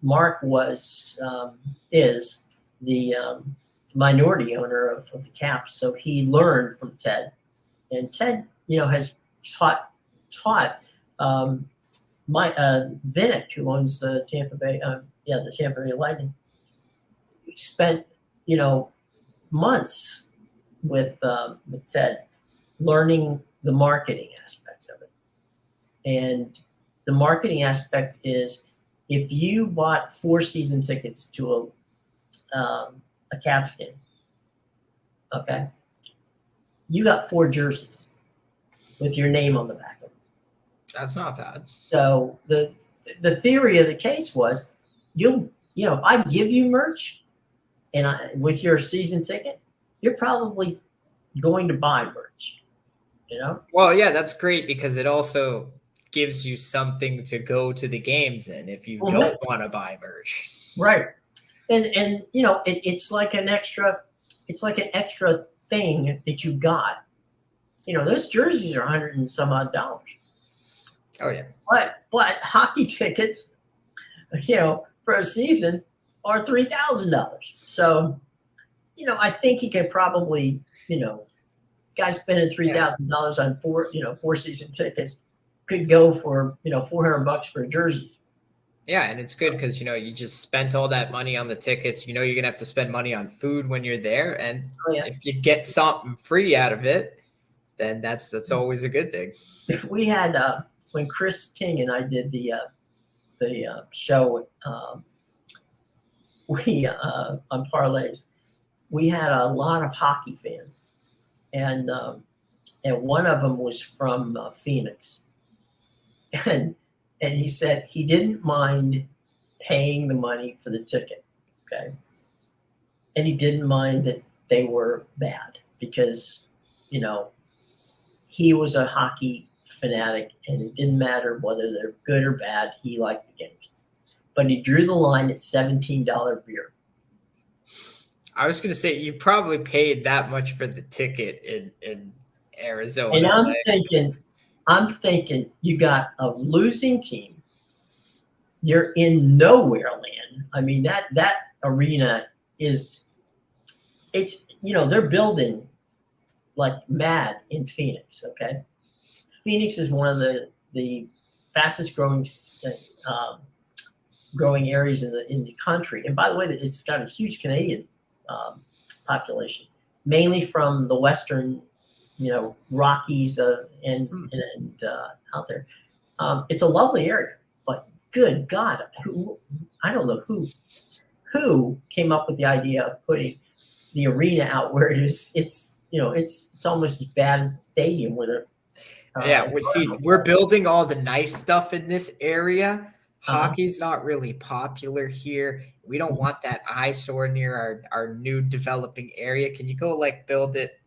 Mark is the minority owner of the Caps, so he learned from Ted, and Ted, has taught Vinnick, who owns the Tampa Bay Lightning, spent months with Ted learning the marketing aspects of it. And the marketing aspect is, if you bought 4 season tickets to a Caps game, okay, you got 4 jerseys with your name on the back of them. That's not bad. So the theory of the case was, if I give you merch and with your season ticket, you're probably going to buy merch, Well, yeah, that's great because it also gives you something to go to the games in if you don't want to buy merch. Right. And it's like an extra thing that you got. Those jerseys are $100 and some odd. Oh yeah. But hockey tickets, for a season are $3,000. So, I think you could probably, guys spending $3,000 on four season tickets could go for, $400 for jerseys. Yeah, and it's good because you just spent all that money on the tickets. You're gonna have to spend money on food when you're there, and if you get something free out of it, then that's always a good thing. We had when Chris King and I did the show, we on parlays, we had a lot of hockey fans, and one of them was from Phoenix, and he said he didn't mind paying the money for the ticket, okay, and he didn't mind that they were bad because he was a hockey fanatic, and it didn't matter whether they're good or bad. He liked the games, but he drew the line at $17 beer. I was going to say you probably paid that much for the ticket in Arizona. And I'm thinking you got a losing team. You're in nowhere land. I mean, that arena they're building like mad in Phoenix. Okay. Phoenix is one of the fastest growing areas in the country. And by the way, it's got a huge Canadian population, mainly from the Western, Rockies and out there. It's a lovely area, but good God, I don't know who came up with the idea of putting the arena out where it is. It's almost as bad as the stadium with it. We're building all the nice stuff in this area. Hockey's not really popular here. We don't want that eyesore near our new developing area. Can you go build it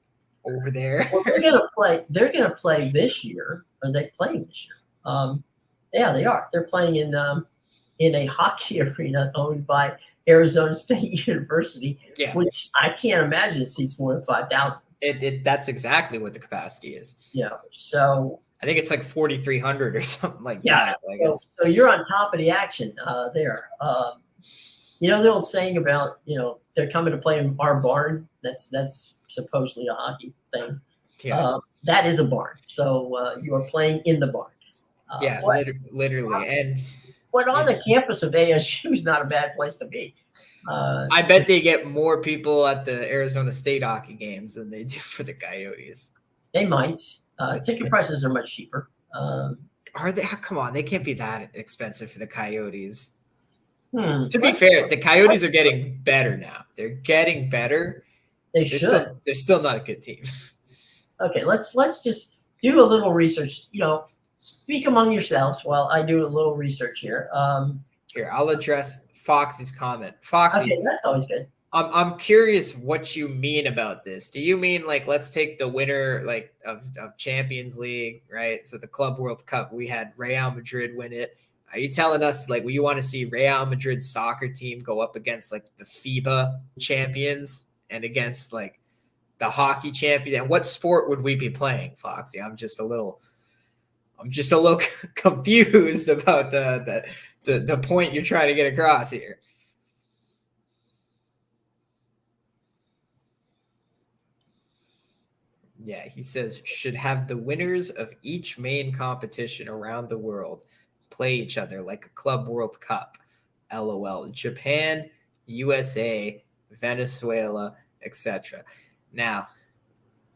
over there? Well, they're gonna play this year. Are they playing this year? Yeah, they are. They're playing in a hockey arena owned by Arizona State University, which I can't imagine seats more than 5,000. That's exactly what the capacity is. Yeah. So I think it's like 4,300 or something like that. So you're on top of the action there. The old saying about they're coming to play in our barn. That's supposedly a hockey thing. Yeah. That is a barn. So you are playing in the barn. Literally. But on the campus of ASU is not a bad place to be. I bet they get more people at the Arizona State hockey games than they do for the Coyotes. They might. Ticket prices are much cheaper. Are they? Come on, they can't be that expensive for the Coyotes. To be fair, the Coyotes are getting better now. They're getting better. They're still not a good team. Okay, let's just do a little research. Speak among yourselves while I do a little research here. Here, I'll address Foxy's comment. Foxy, okay, that's always good. I'm curious what you mean about this. Do you mean let's take the winner of Champions League, right? So the Club World Cup, we had Real Madrid win it. Are you telling us you want to see Real Madrid's soccer team go up against the FIBA champions and against the hockey champion? And what sport would we be playing, Foxy? I'm just a little confused about the point you're trying to get across here. Yeah, he says should have the winners of each main competition around the world play each other like a Club World Cup. LOL. Japan, USA, Venezuela, etc. Now,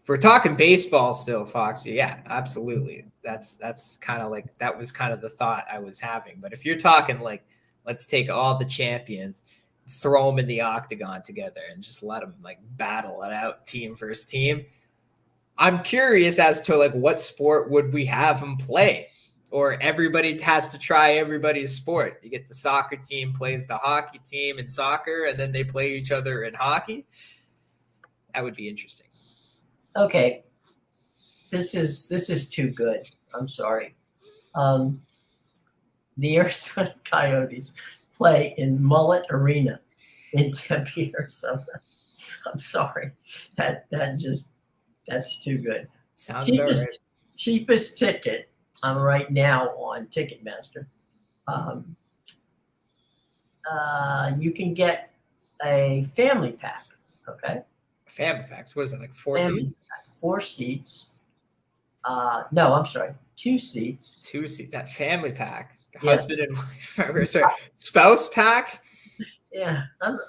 if we're talking baseball still, Foxy, yeah, absolutely. That's kind of that was kind of the thought I was having. But if you're talking let's take all the champions, throw them in the octagon together and just let them battle it out team versus team. I'm curious as to what sport would we have them play? Or everybody has to try everybody's sport. You get the soccer team plays the hockey team in soccer, and then they play each other in hockey. That would be interesting. Okay, this is too good. I'm sorry. The Arizona Coyotes play in Mullet Arena in Tempe, Arizona. I'm sorry. That's too good. Sounds about right. Cheapest ticket right now on Ticketmaster. You can get a family pack. Okay. Family packs. What is that, like four Family seats? pack, 4 seats. No, I'm sorry. 2 seats. 2 seats. That family pack. Yeah. Husband and wife. Sorry. Spouse pack. Yeah.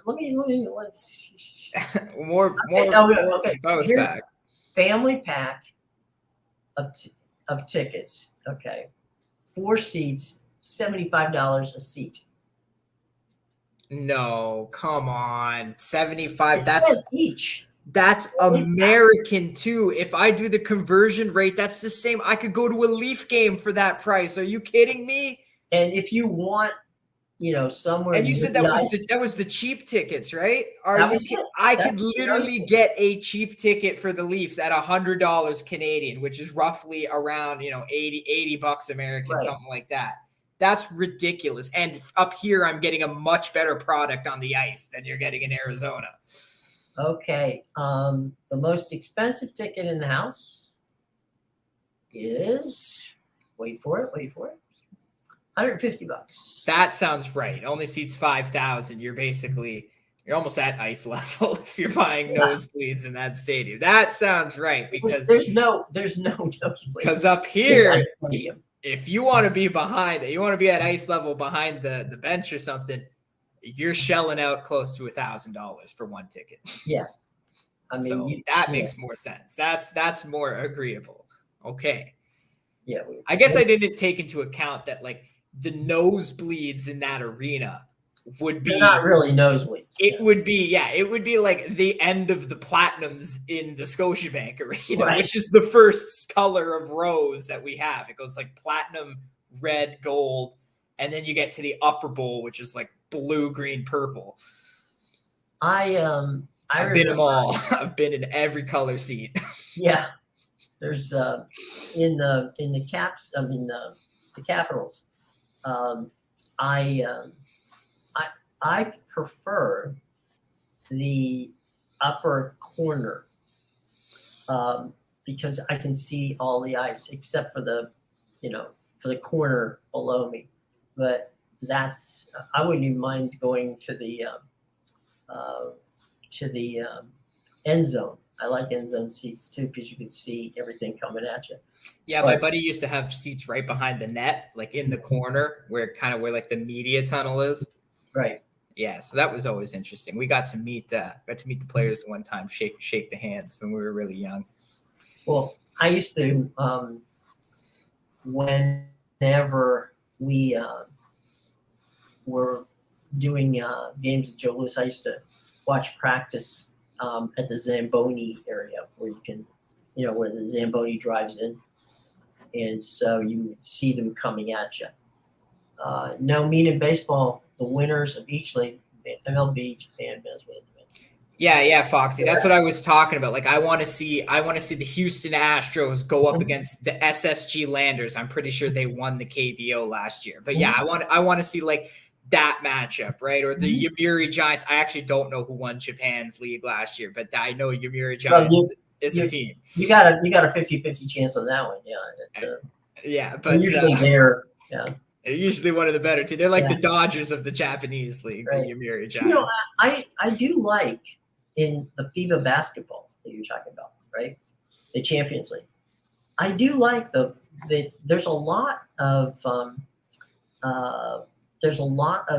Let's. more Okay. spouse Here's pack. Family pack of tickets. Okay. 4 seats, $75 a seat. No, come on. 75. It says each. That's American too. If I do the conversion rate, that's the same. I could go to a Leaf game for that price. Are you kidding me? And if you want, somewhere. And you said that was the cheap tickets, right? I could literally get a cheap ticket for the Leafs at $100 Canadian, which is roughly around, $80 American, right. Something like that. That's ridiculous. And up here, I'm getting a much better product on the ice than you're getting in Arizona. Okay. The most expensive ticket in the house is, wait for it, $150. That sounds right. Only seats 5,000. You're almost at ice level if you're buying nosebleeds in that stadium. That sounds right, because there's no nosebleeds. Because up here, if you want to be at ice level behind the bench or something, you're shelling out close to $1,000 for one ticket. Yeah. I mean, that makes more sense. That's more agreeable. Okay. Yeah. I guess I didn't take into account that the nosebleeds in that arena would be They're not really nosebleeds. It would be like the end of the platinums in the Scotiabank Arena, right. Which is the first color of rose that we have. It goes like platinum, red, gold, and then you get to the upper bowl, which is like blue, green, purple. I've been them all. I've been in every color seat. Yeah. There's in the Caps, the Capitals. I prefer the upper corner because I can see all the ice except for the corner below me. But I wouldn't even mind going to the end zone. I like end zone seats too because you can see everything coming at you. Yeah, my buddy used to have seats right behind the net, like in the corner where like the media tunnel is. Right. Yeah, so that was always interesting. We got to meet the players one time, shake the hands when we were really young. Well, I used to whenever we were doing games at Joe Louis, I used to watch practice at the Zamboni area where you can, where the Zamboni drives in. And so you would see them coming at you. In baseball, the winners of each league, MLB, Japan, Venezuela. Yeah, Foxy. That's what I was talking about. I want to see the Houston Astros go up against the SSG Landers. I'm pretty sure they won the KBO last year. But yeah, I want to see that matchup, right? Or the Yomiuri Giants. I actually don't know who won Japan's league last year, but I know Yomiuri Giants is a team. You got a 50-50 chance on that one. Yeah. Yeah, but usually they're they're usually one of the better teams. They're like the Dodgers of the Japanese league, right. The Yomiuri Giants. I do like in the FIBA basketball that you're talking about, right? The Champions League. I do like there's a lot of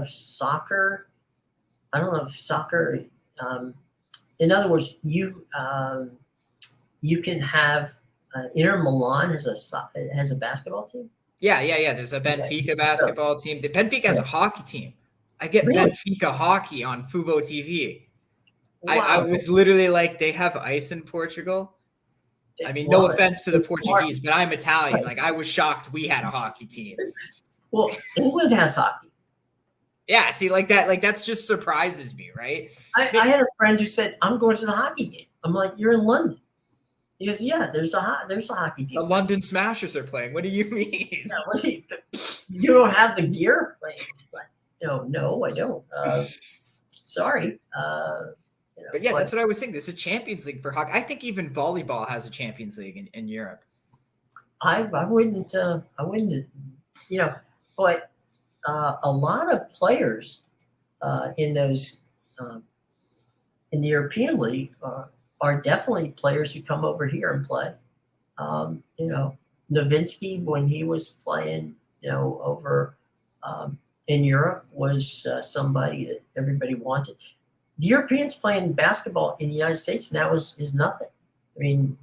soccer. I don't know if soccer. In other words, you can have Inter Milan has a basketball team. Yeah. There's a Benfica basketball team. The Benfica has a hockey team. I get Benfica hockey on Fubo TV. Wow. I was literally like, they have ice in Portugal. I mean, no Well, offense to the it's Portuguese, but I'm Italian. Right. Like, I was shocked we had a hockey team. Well, England has hockey. Yeah, see, like that's just surprises me, right? I had a friend who said, "I'm going to the hockey game." I'm like, "You're in London." He goes, "Yeah, there's a hockey team." The London Smashers are playing. What do you mean? Yeah, what do you don't have the gear? Like, it's like, no, I don't. Sorry. But yeah, that's what I was saying. There's a Champions League for hockey. I think even volleyball has a Champions League in Europe. I wouldn't, but a lot of players in those in the European League are definitely players who come over here and play. Nowitzki, when he was playing, over in Europe, was somebody that everybody wanted. The Europeans playing basketball in the United States now is nothing. I mean,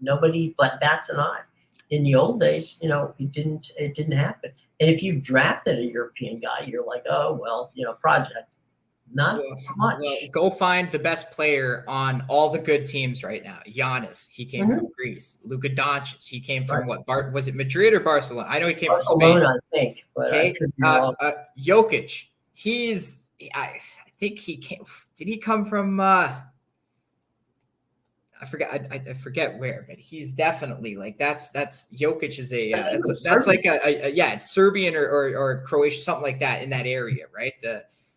nobody bats an eye. In the old days, it didn't happen. And if you drafted a European guy, you're like, oh well, project. Not so much. Well, go find the best player on all the good teams right now. Giannis, he came from Greece. Luka Doncic, he came from what? Was it Madrid or Barcelona? I know he came from Spain. I think. But okay. Jokic, I think he came. Did he come from? I forget. I forget where, but he's definitely like that's Jokic is that's like it's Serbian or Croatian, something like that in that area, right?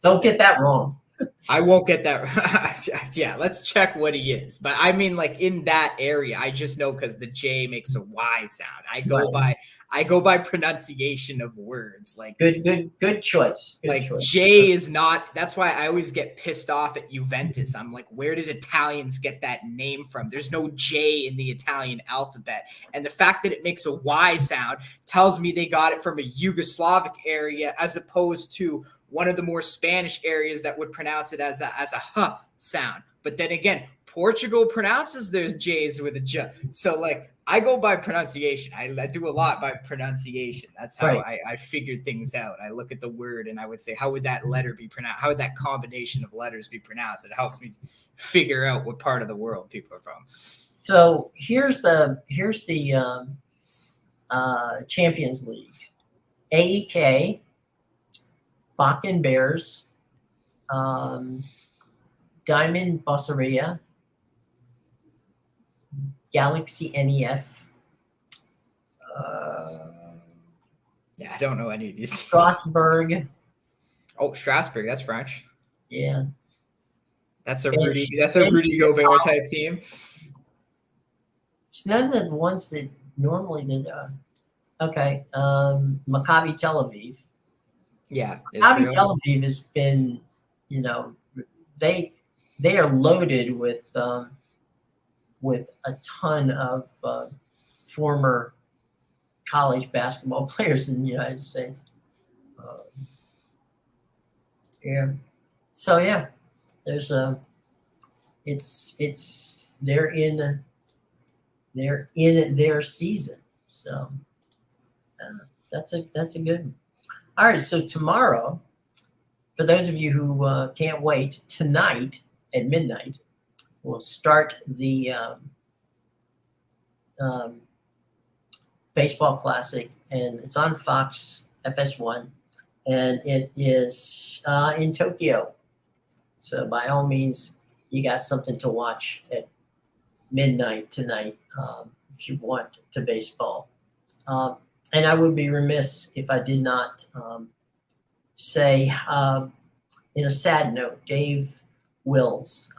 Don't get that wrong. I won't get that. Yeah, let's check what he is. But I mean, like in that area, I just know because the J makes a Y sound. I go by pronunciation of words. Like good choice. J is not. That's why I always get pissed off at Juventus. I'm like, where did Italians get that name from? There's no J in the Italian alphabet, and the fact that it makes a Y sound tells me they got it from a Yugoslavic area as opposed to one of the more Spanish areas that would pronounce it as a huh sound. But then again, Portugal pronounces those J's with a J. So like I go by pronunciation. I do a lot by pronunciation. That's how I figure things out. I look at the word and I would say, how would that letter be pronounced? How would that combination of letters be pronounced? It helps me figure out what part of the world people are from. So here's the Champions League. AEK, Bakken Bears, Diamond Bosseria, Galaxy NEF. I don't know any of these. Strasbourg. Oh, Strasbourg, that's French. Yeah. That's a Rudy Gobert type team. It's none of the ones that normally did. Maccabi Tel Aviv. Yeah. Maccabi Tel Aviv has been, they are loaded with a ton of former college basketball players in the United States. So yeah, there's they're in their season. So that's a good one. All right, so tomorrow, for those of you who can't wait, tonight at midnight, we'll start the baseball classic, and it's on Fox FS1, and it is in Tokyo. So by all means, you got something to watch at midnight tonight if you want to baseball. And I would be remiss if I did not say, in a sad note, Dave Wills,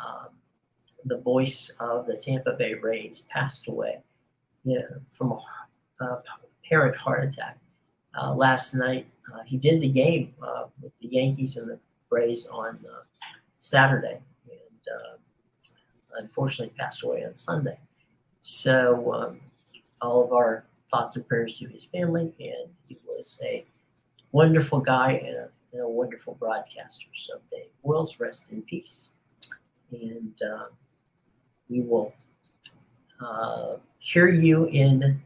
the voice of the Tampa Bay Rays, passed away from a apparent heart attack last night. He did the game with the Yankees and the Rays on Saturday, and unfortunately passed away on Sunday. So all of our thoughts and prayers to his family, and he was a wonderful guy and a wonderful broadcaster. So Dave Wills, rest in peace. And we will hear you in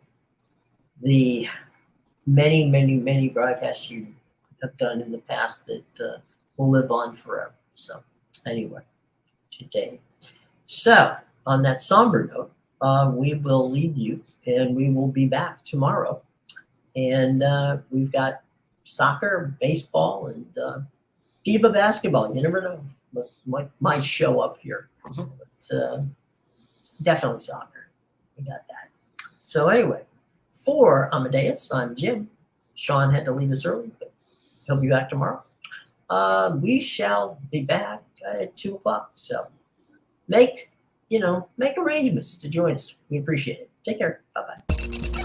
the many, many, many broadcasts you have done in the past that will live on forever. So anyway, today. So on that somber note, we will leave you, and we will be back tomorrow. And we've got soccer, baseball, and FIBA basketball. You never know what might show up here. But definitely soccer. We got that. So anyway, for Amadeus, I'm Jim. Sean had to leave us early, but he'll be back tomorrow. We shall be back at 2:00. So make arrangements to join us. We appreciate it. Take care. Bye-bye.